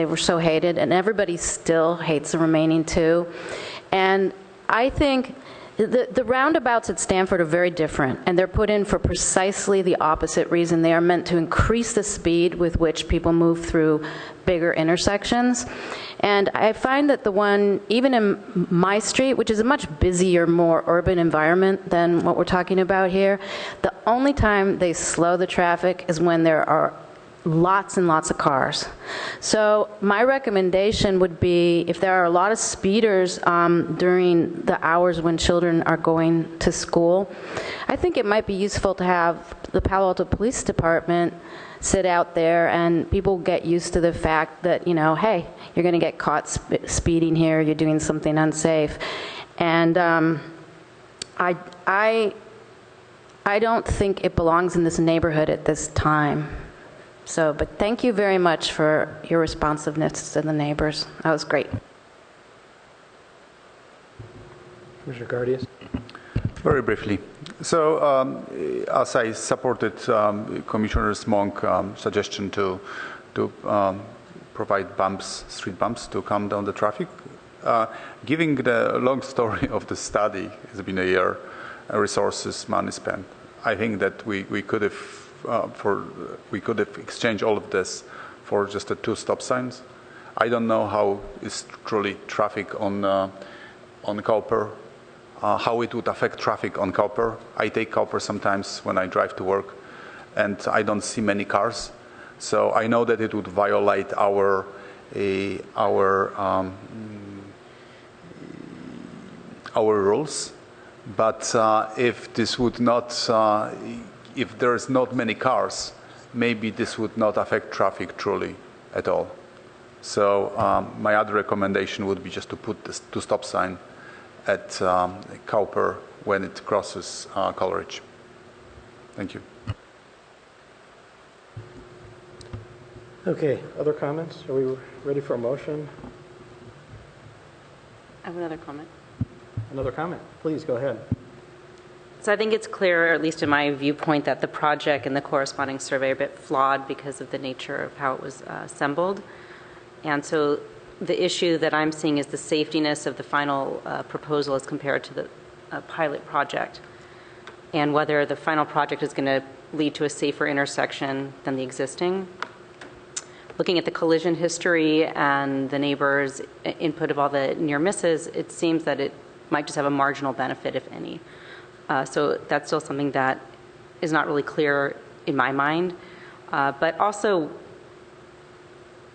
were so hated, and everybody still hates the remaining 2. And I think the roundabouts at Stanford are very different, and they're put in for precisely the opposite reason. They are meant to increase the speed with which people move through bigger intersections. And I find that the one, even in my street, which is a much busier, more urban environment than what we're talking about here, the only time they slow the traffic is when there are lots and lots of cars. So my recommendation would be, if there are a lot of speeders during the hours when children are going to school, I think it might be useful to have the Palo Alto Police Department sit out there and people get used to the fact that, hey, you're going to get caught speeding here, you're doing something unsafe. And I don't think it belongs in this neighborhood at this time. So, but thank you very much for your responsiveness to the neighbors. That was great. Commissioner Gardias? Very briefly. So, as I supported Commissioner Monk's suggestion to provide street bumps to calm down the traffic, giving the long story of the study, has been a year, resources, money spent. I think that we could have exchanged all of this for just 2 stop signs. I don't know how is truly traffic on Cowper, how it would affect traffic on Cowper. I take Cowper sometimes when I drive to work, and I don't see many cars. So I know that it would violate our rules. But if this would not, if there's not many cars, maybe this would not affect traffic truly at all. So my other recommendation would be just to put this stop sign at Cowper when it crosses Coleridge. Thank you. Okay, other comments? Are we ready for a motion? I have another comment. Another comment? Please, go ahead. So I think it's clear, or at least in my viewpoint, that the project and the corresponding survey are a bit flawed because of the nature of how it was assembled. And so the issue that I'm seeing is the safetiness of the final proposal as compared to the pilot project, and whether the final project is going to lead to a safer intersection than the existing. Looking at the collision history and the neighbors' input of all the near misses, it seems that it might just have a marginal benefit, if any. So that's still something that is not really clear in my mind. But also,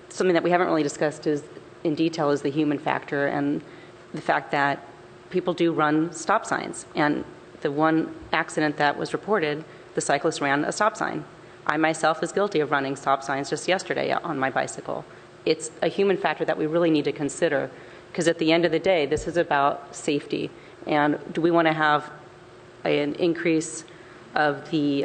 something that we haven't really discussed in detail is the human factor and the fact that people do run stop signs. And the one accident that was reported, the cyclist ran a stop sign. I myself was guilty of running stop signs just yesterday on my bicycle. It's a human factor that we really need to consider, because at the end of the day, this is about safety. And do we want to have an increase of the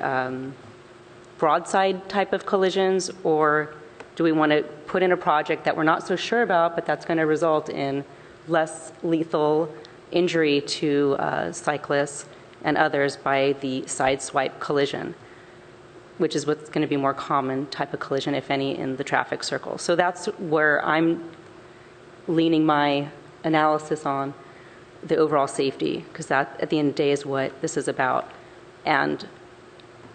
broadside type of collisions, or do we want to put in a project that we're not so sure about, but that's going to result in less lethal injury to cyclists and others by the side swipe collision, which is what's going to be more common type of collision, if any, in the traffic circle. So that's where I'm leaning my analysis on, the overall safety, because that, at the end of the day, is what this is about. And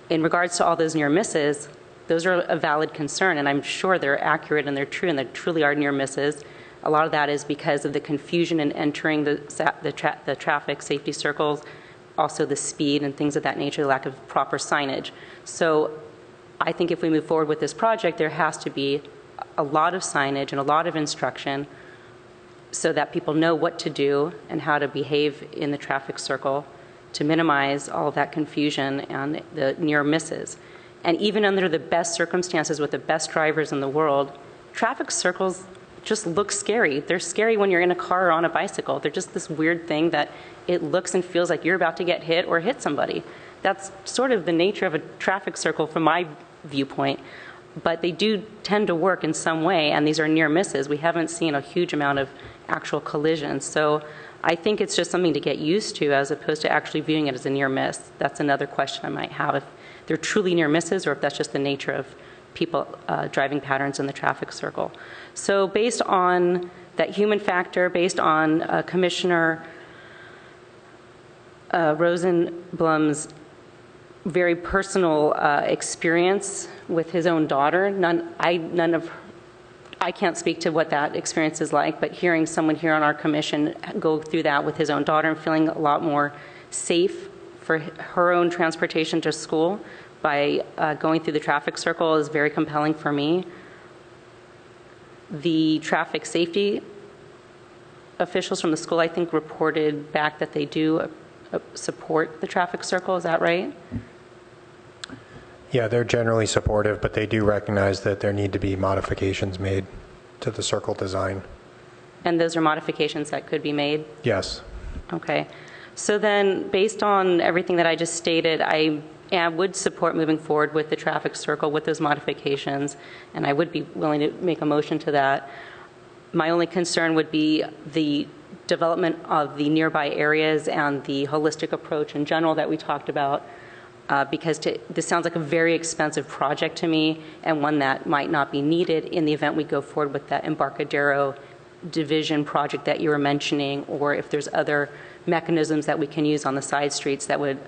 in regards to all those near misses, those are a valid concern, and I'm sure they're accurate and they're true, and there truly are near misses. A lot of that is because of the confusion in entering the traffic safety circles, also the speed and things of that nature, the lack of proper signage. So I think if we move forward with this project, there has to be a lot of signage and a lot of instruction so that people know what to do and how to behave in the traffic circle to minimize all of that confusion and the near misses. And even under the best circumstances with the best drivers in the world, traffic circles just look scary. They're scary when you're in a car or on a bicycle. They're just this weird thing that it looks and feels like you're about to get hit or hit somebody. That's sort of the nature of a traffic circle from my viewpoint. But they do tend to work in some way, and these are near misses. We haven't seen a huge amount of actual collisions. So I think it's just something to get used to as opposed to actually viewing it as a near miss. That's another question I might have, if they're truly near misses or if that's just the nature of people driving patterns in the traffic circle. So based on that human factor, based on Commissioner Rosenblum's very personal experience with his own daughter, I can't speak to what that experience is like, but hearing someone here on our commission go through that with his own daughter and feeling a lot more safe for her own transportation to school by going through the traffic circle is very compelling for me. The traffic safety officials from the school, I think, reported back that they do support the traffic circle. Is that right? Yeah, they're generally supportive, but they do recognize that there need to be modifications made to the circle design. And those are modifications that could be made? Yes. Okay. So then, based on everything that I just stated, I would support moving forward with the traffic circle with those modifications, and I would be willing to make a motion to that. My only concern would be the development of the nearby areas and the holistic approach in general that we talked about, because this sounds like a very expensive project to me, and one that might not be needed in the event we go forward with that Embarcadero division project that you were mentioning, or if there's other mechanisms that we can use on the side streets that would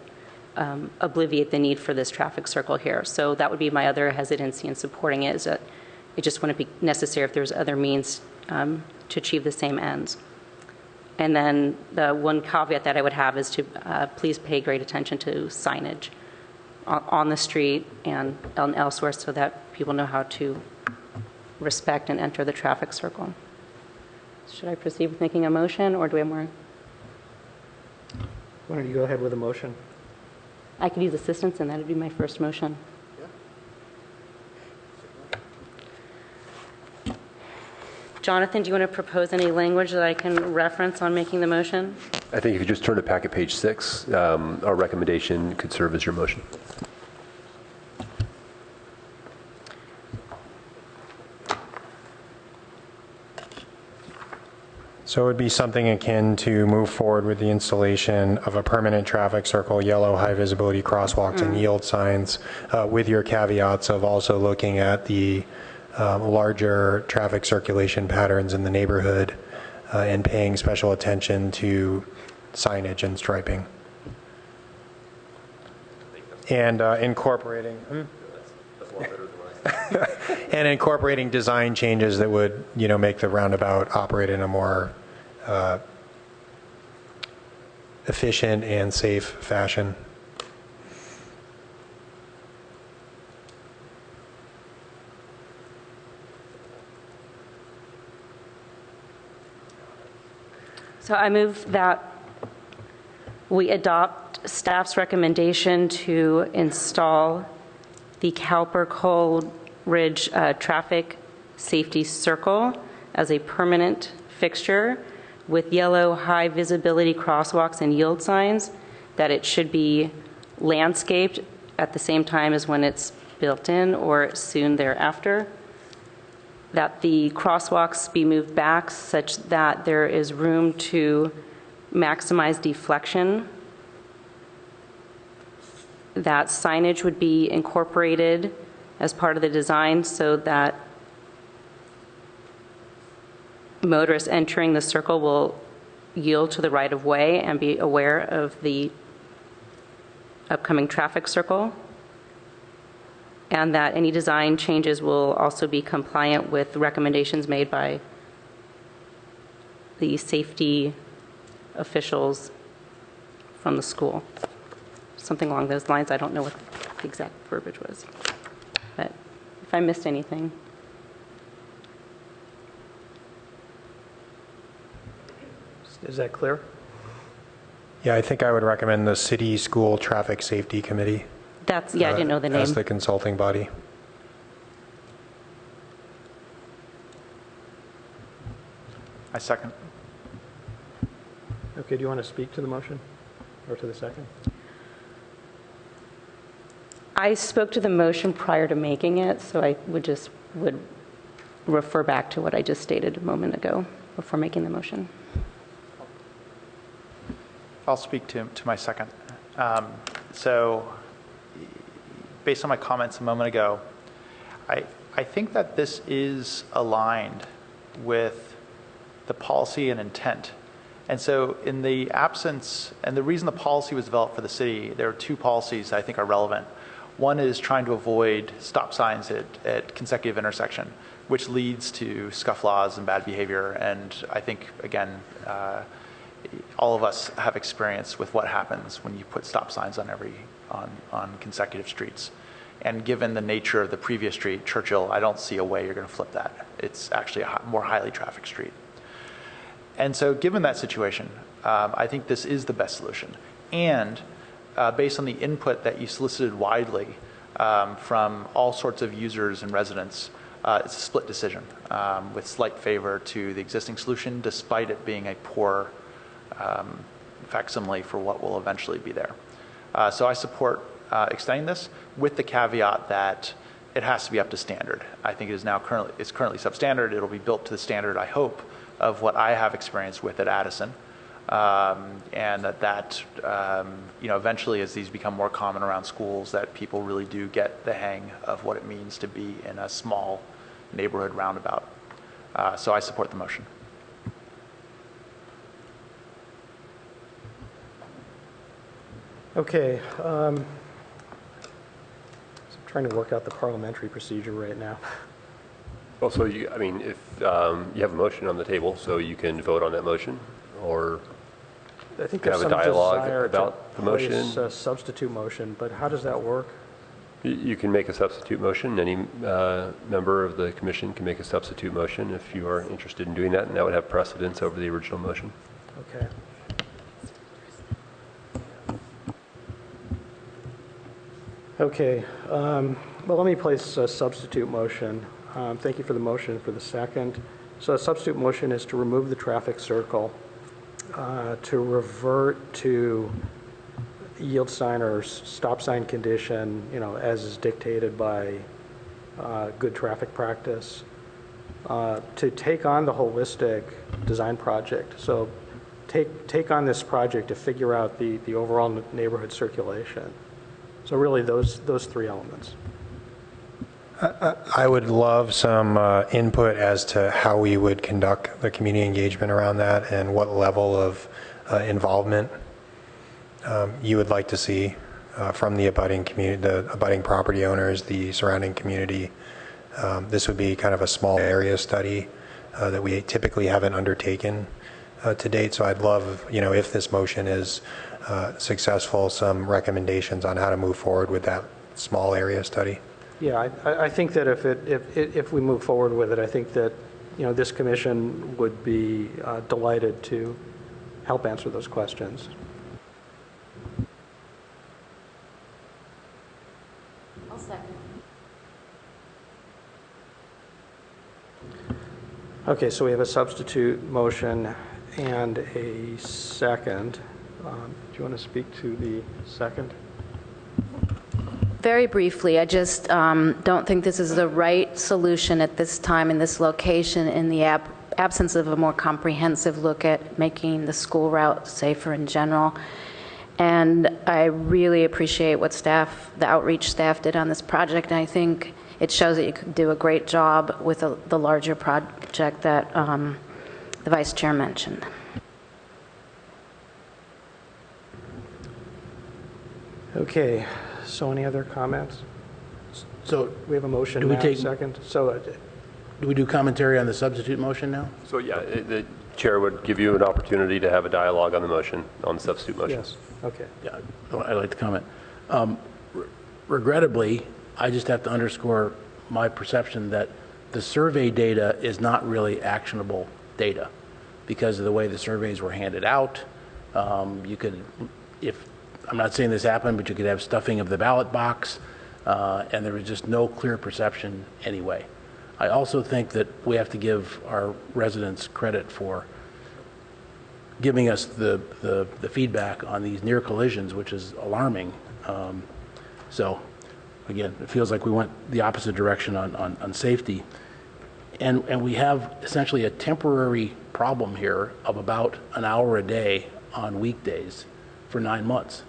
obviate the need for this traffic circle here. So that would be my other hesitancy in supporting it, is that it just wouldn't be necessary if there's other means to achieve the same ends. And then the one caveat that I would have is to please pay great attention to signage on the street and elsewhere so that people know how to respect and enter the traffic circle. Should I proceed with making a motion, or do we have more? Why don't you go ahead with a motion? I could use assistance, and that would be my first motion. Jonathan, do you want to propose any language that I can reference on making the motion? I think if you just turn to packet page 6, our recommendation could serve as your motion. So it would be something akin to move forward with the installation of a permanent traffic circle, yellow high visibility crosswalks and yield signs, with your caveats of also looking at the larger traffic circulation patterns in the neighborhood and paying special attention to signage and striping. And incorporating and incorporating design changes that would, make the roundabout operate in a more efficient and safe fashion. So I move that we adopt staff's recommendation to install the Cowper-Coleridge traffic safety circle as a permanent fixture with yellow high visibility crosswalks and yield signs, that it should be landscaped at the same time as when it's built in or soon thereafter, that the crosswalks be moved back such that there is room to maximize deflection, that signage would be incorporated as part of the design so that motorists entering the circle will yield to the right of way and be aware of the upcoming traffic circle, and that any design changes will also be compliant with recommendations made by the safety officials from the school. Something along those lines. I don't know what the exact verbiage was, but if I missed anything. Is that clear? Yeah, I think I would recommend the City School Traffic Safety Committee. That's, yeah, I didn't know the name. As the consulting body. I second. Okay, do you want to speak to the motion or to the second? I spoke to the motion prior to making it, so I would refer back to what I just stated a moment ago before making the motion. I'll speak to my second. So based on my comments a moment ago, I think that this is aligned with the policy and intent. And so in the absence, and the reason the policy was developed for the city, there are two policies I think are relevant. One is trying to avoid stop signs at consecutive intersection, which leads to scufflaws and bad behavior. And I think, again, all of us have experience with what happens when you put stop signs on consecutive streets. And given the nature of the previous street, Churchill, I don't see a way you're going to flip that. It's actually a more highly trafficked street. And so given that situation, I think this is the best solution. And based on the input that you solicited widely from all sorts of users and residents, it's a split decision with slight favor to the existing solution, despite it being a poor facsimile for what will eventually be there. So I support extending this with the caveat that it has to be up to standard. I think it is now currently substandard. It'll be built to the standard, I hope, of what I have experience with at Addison. And that eventually as these become more common around schools, that people really do get the hang of what it means to be in a small neighborhood roundabout. So I support the motion. Okay. So I'm trying to work out the parliamentary procedure right now. Well, so if you have a motion on the table, so you can vote on that motion, or I think have there's a some dialogue desire about to the motion. place a substitute motion, but how does that work? You can make a substitute motion. Any member of the commission can make a substitute motion if you are interested in doing that, and that would have precedence over the original motion. Okay. Okay. Well, let me place a substitute motion. Thank you for the motion for the second. So a substitute motion is to remove the traffic circle, to revert to yield sign or stop sign condition, as is dictated by good traffic practice, to take on the holistic design project. So take on this project to figure out the overall neighborhood circulation. So really those three elements. I would love some input as to how we would conduct the community engagement around that and what level of involvement you would like to see from the abutting community, the abutting property owners, the surrounding community. This would be kind of a small area study that we typically haven't undertaken to date. So I'd love, if this motion is successful, some recommendations on how to move forward with that small area study. Yeah, I think that if we move forward with it, I think that this commission would be delighted to help answer those questions. I'll second. Okay, so we have a substitute motion and a second. Do you want to speak to the second? Very briefly, I just don't think this is the right solution at this time in this location in the absence of a more comprehensive look at making the school route safer in general. And I really appreciate what the outreach staff did on this project. And I think it shows that you could do a great job with the larger project that the Vice Chair mentioned. Okay, so any other comments? So We have a motion Do we now, take- second. So do we do commentary on the substitute motion now? So yeah, the chair would give you an opportunity to have a dialogue on the motion, on the substitute motion. yes, okay. Yeah, I'd like to comment. Regrettably, I just have to underscore my perception that the survey data is not really actionable data because of the way the surveys were handed out. You could, I'm not saying this happened, but you could have stuffing of the ballot box, and there was just no clear perception anyway. I also think that we have to give our residents credit for giving us the feedback on these near collisions, which is alarming. So again, it feels like we went the opposite direction on safety. And we have essentially a temporary problem here of about an hour a day on weekdays for 9 months.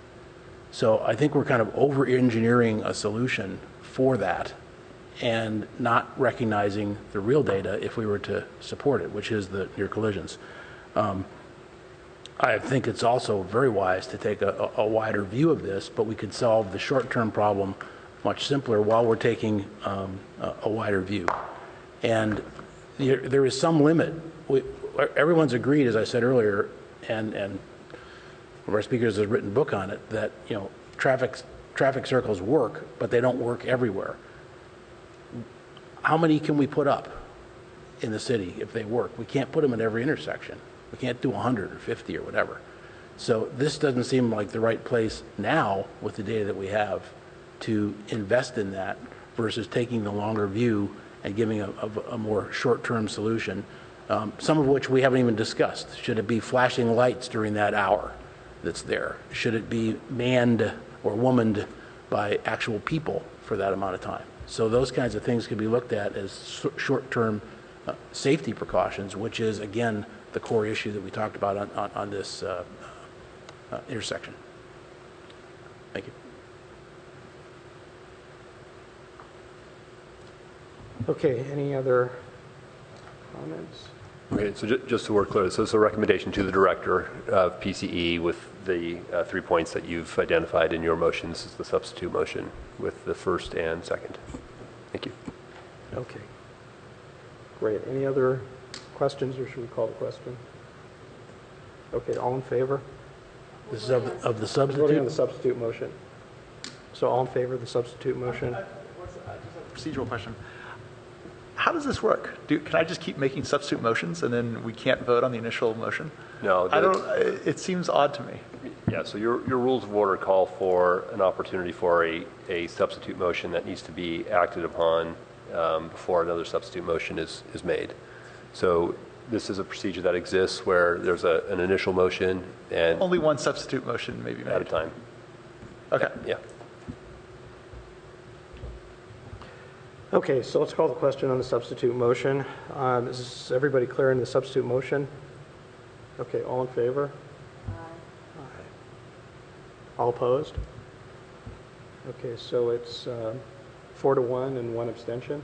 So I think we're kind of over-engineering a solution for that and not recognizing the real data if we were to support it, which is the near collisions. I think it's also very wise to take a wider view of this, but we could solve the short-term problem much simpler while we're taking a wider view. And there is some limit. Everyone's agreed, as I said earlier, and one of our speakers has written a book on it, that traffic circles work, but they don't work everywhere. How many can we put up in the city if they work? We can't put them at every intersection. We can't do 100 or 50 or whatever. So this doesn't seem like the right place now with the data that we have to invest in that versus taking the longer view and giving a more short-term solution, some of which we haven't even discussed. Should it be flashing lights during that hour that's there? Should it be manned or womaned by actual people for that amount of time? So those kinds of things could be looked at as short-term safety precautions, which is, again, the core issue that we talked about on this intersection. Thank you. Okay, any other comments? Okay, so just so we're clear, so it's a recommendation to the director of PCE with the 3 points that you've identified in your motions as the substitute motion with the first and second. Thank you. Okay. Great. Any other questions, or should we call the question? Okay, all in favor? This is of the Voting on substitute? the substitute motion. So all in favor of the substitute motion? Procedural question. How does this work? Can I just keep making substitute motions and then we can't vote on the initial motion? No. It seems odd to me. Yeah, so your rules of order call for an opportunity for a substitute motion that needs to be acted upon before another substitute motion is made. So this is a procedure that exists where there's an initial motion and Only one substitute motion may be made. at a time. Okay. Yeah. Okay, so let's call the question on the substitute motion. Is everybody clear in the substitute motion? Okay, all in favor? Aye. All opposed? Okay, so it's 4-1 and 1 abstention.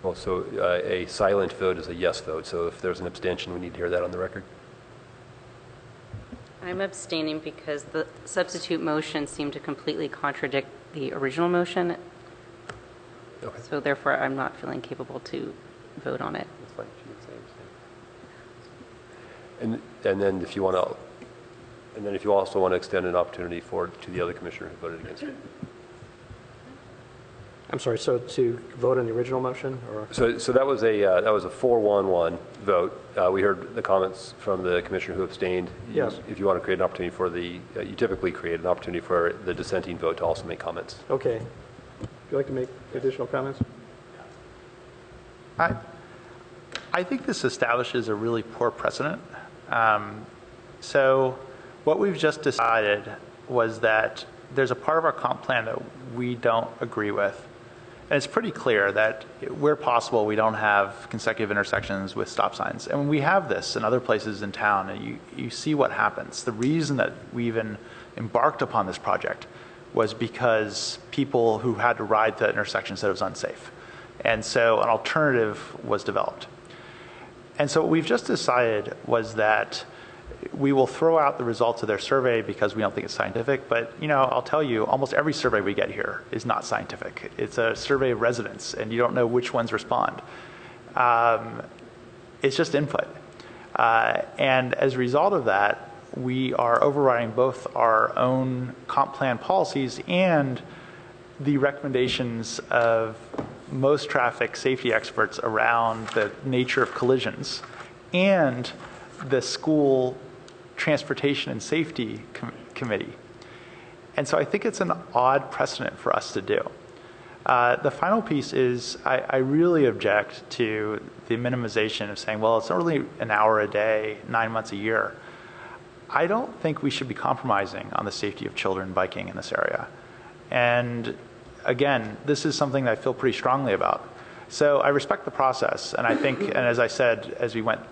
Well, so a silent vote is a yes vote. So if there's an abstention, we need to hear that on the record. I'm abstaining because the substitute motion seemed to completely contradict the original motion. Okay. So therefore, I'm not feeling capable to vote on it. That's fine. She can say abstain. And then if you want to, and then if you also want to extend an opportunity to the other commissioner who voted against it. I'm sorry, so to vote on the original motion, or? So that was a 4-1-1 vote. We heard the comments from the commissioner who abstained. Yes. If you want to create an opportunity for you typically create an opportunity for the dissenting vote to also make comments. Okay. Would you like to make additional comments? I think this establishes a really poor precedent. So what we've just decided was that there's a part of our comp plan that we don't agree with. And it's pretty clear that where possible, we don't have consecutive intersections with stop signs. And we have this in other places in town, and you see what happens. The reason that we even embarked upon this project was because people who had to ride to that intersection said it was unsafe. And so an alternative was developed. And so what we've just decided was that we will throw out the results of their survey because we don't think it's scientific. But, I'll tell you, almost every survey we get here is not scientific. It's a survey of residents, and you don't know which ones respond. It's just input. And as a result of that, we are overriding both our own comp plan policies and the recommendations of most traffic safety experts around the nature of collisions and the school transportation and safety committee. And so I think it's an odd precedent for us to do. The final piece is I really object to the minimization of saying, well, it's only an hour a day, 9 months a year. I don't think we should be compromising on the safety of children biking in this area. And again, this is something that I feel pretty strongly about. So I respect the process, and I think, and as I said, as we went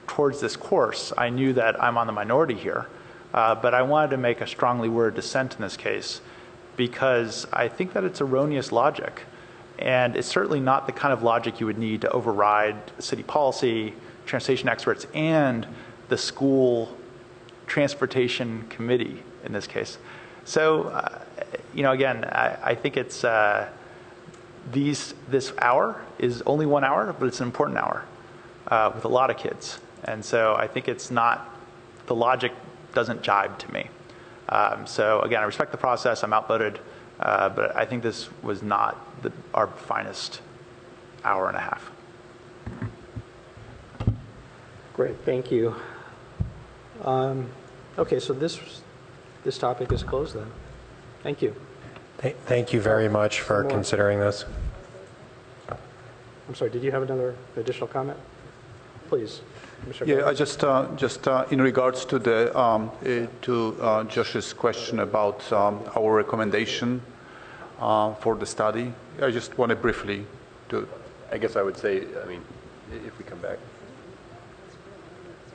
towards this course, I knew that I'm on the minority here, but I wanted to make a strongly worded dissent in this case because I think that it's erroneous logic, and it's certainly not the kind of logic you would need to override city policy, transportation experts, and the school transportation committee in this case. So, again, I think it's this hour is only 1 hour, but it's an important hour with a lot of kids. And so I think it's not, the logic doesn't jibe to me. So again, I respect the process, I'm outvoted, but I think this was not our finest hour and a half. Great, thank you. Okay, so this topic is closed then. Thank you. Thank you very much for considering this. I'm sorry, did you have another additional comment? Please. Yeah, I just in regards to the Josh's question about our recommendation for the study, I just want to briefly do. I guess I would say, if we come back.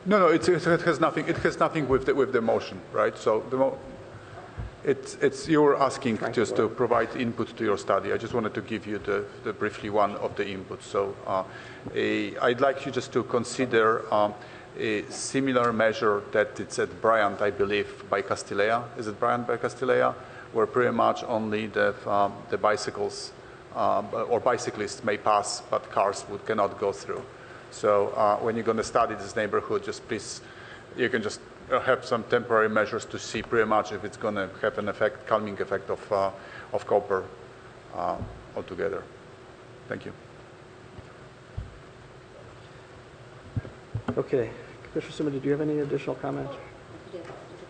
No, it has nothing. It has nothing with the motion, right? So it's you're asking just to provide input to your study. I just wanted to give you the briefly one of the inputs. So I'd like you just to consider a similar measure that it's at Bryant, I believe, by Castilleja. Is it Bryant by Castilleja? Where pretty much only the bicycles or bicyclists may pass, but cars cannot go through. So when you're going to study this neighborhood, just please, you can just have some temporary measures to see pretty much if it's going to have an effect, calming effect of copper altogether. Thank you. Okay. Commissioner Suma, did you have any additional comments?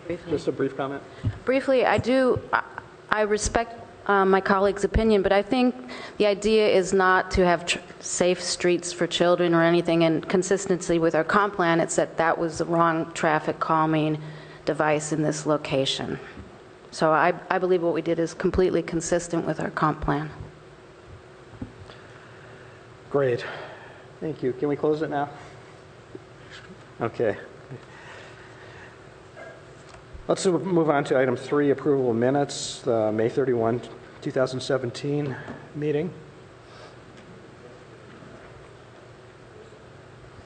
Briefly. Just a brief comment? Briefly, I respect my colleague's opinion, but I think the idea is not to have safe streets for children or anything. And consistency with our comp plan, it's that that was the wrong traffic calming device in this location. So I believe what we did is completely consistent with our comp plan. Great. Thank you. Can we close it now? Okay. Let's move on to item 3, approval of minutes, the May 31, 2017 meeting.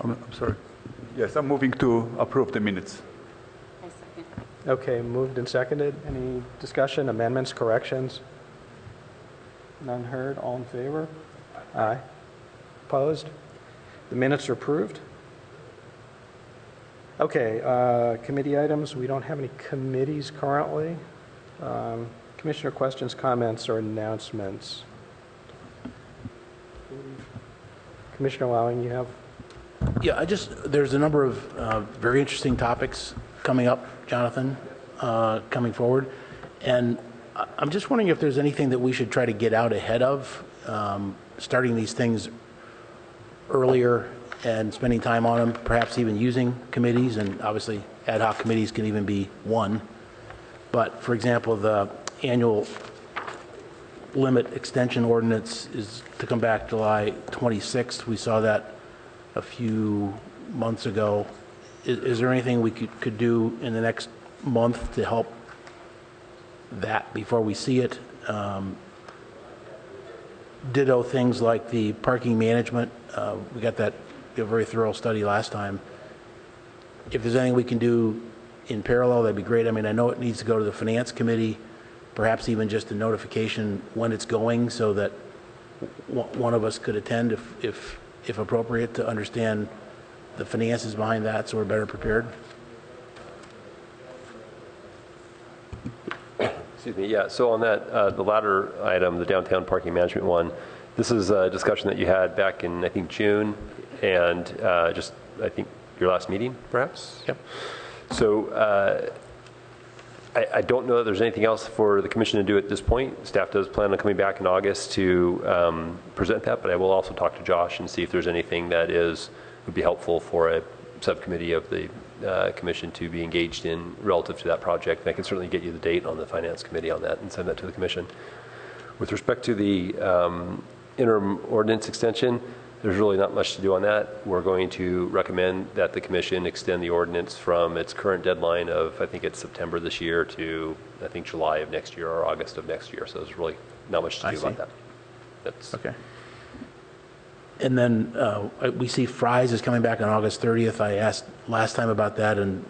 I'm sorry. Yes, I'm moving to approve the minutes. Okay, moved and seconded. Any discussion, amendments, corrections? None heard. All in favor? Aye. Opposed? The minutes are approved. Okay, committee items. We don't have any committees currently. Commissioner questions, comments, or announcements? Commissioner Lowing, you have? Yeah, there's a number of very interesting topics coming up, Jonathan, coming forward. And I'm just wondering if there's anything that we should try to get out ahead of, starting these things earlier and spending time on them, perhaps even using committees, and obviously ad hoc committees can even be one. But for example, the annual limit extension ordinance is to come back July 26th. We saw that a few months ago. Is there anything we could do in the next month to help that before we see it? Ditto things like the parking management. We got that a very thorough study last time. If there's anything we can do in parallel, that'd be great. I mean, I know it needs to go to the Finance Committee, perhaps even just a notification when it's going so that one of us could attend if appropriate, to understand the finances behind that so we're better prepared. Excuse me, yeah, so on that, the latter item, the downtown parking management one, this is a discussion that you had back in, I think, June, and just, I think, your last meeting, perhaps? Yep. So I don't know that there's anything else for the commission to do at this point. Staff does plan on coming back in August to present that, but I will also talk to Josh and see if there's anything that would be helpful for a subcommittee of the commission to be engaged in relative to that project. And I can certainly get you the date on the Finance Committee on that and send that to the commission. With respect to the interim ordinance extension, there's really not much to do on that. We're going to recommend that the commission extend the ordinance from its current deadline of, I think it's September this year, to, I think, July of next year or August of next year. So there's really not much to do about that. That's okay. And then we see Fry's is coming back on August 30th. I asked last time about that, and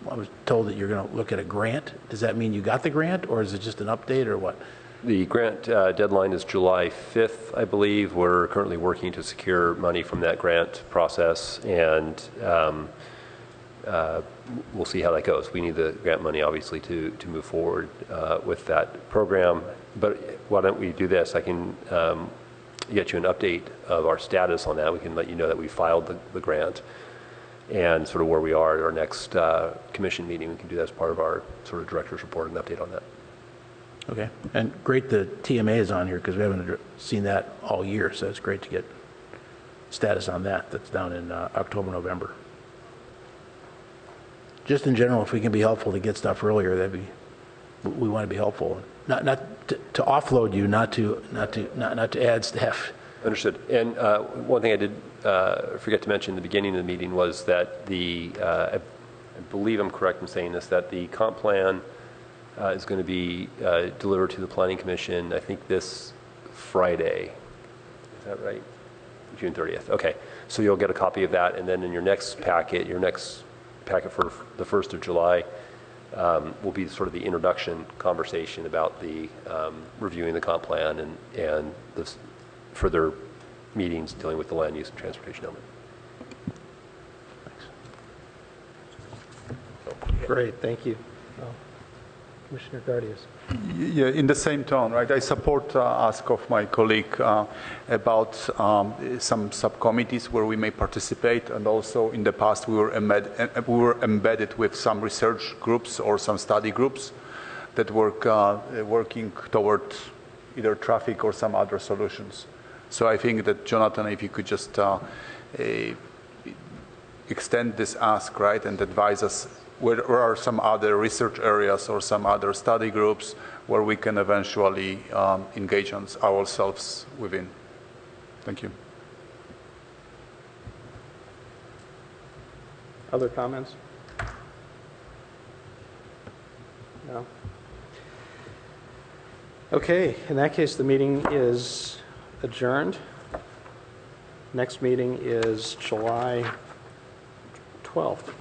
I was told that you're going to look at a grant. Does that mean you got the grant, or is it just an update, or what? The grant deadline is July 5th, I believe. We're currently working to secure money from that grant process, and we'll see how that goes. We need the grant money, obviously, to move forward with that program. But why don't we do this? I can get you an update of our status on that. We can let you know that we filed the grant and sort of where we are at our next commission meeting. We can do that as part of our sort of director's report, an update on that. Okay, and great the TMA is on here because we haven't seen that all year, so it's great to get status on that. That's down in October, November. Just in general, if we can be helpful to get stuff earlier, we want to be helpful. Not to offload you, not to add staff. Understood. And one thing I did forget to mention in the beginning of the meeting was that I believe I'm correct in saying this, that the comp plan is going to be delivered to the Planning Commission, I think this Friday. Is that right? June 30th. Okay. So you'll get a copy of that, and then in your next packet for the 1st of July, will be sort of the introduction conversation about the reviewing the comp plan and the further meetings dealing with the land use and transportation element. Thanks. Great, thank you. Commissioner Gardias. Yeah, in the same tone, right? I support ask of my colleague about some subcommittees where we may participate, and also in the past we were embedded with some research groups or some study groups that working toward either traffic or some other solutions. So I think that, Jonathan, if you could just extend this ask, right, and advise us where are some other research areas or some other study groups where we can eventually engage ourselves within. Thank you. Other comments? No? Okay, in that case, the meeting is adjourned. Next meeting is July 12th.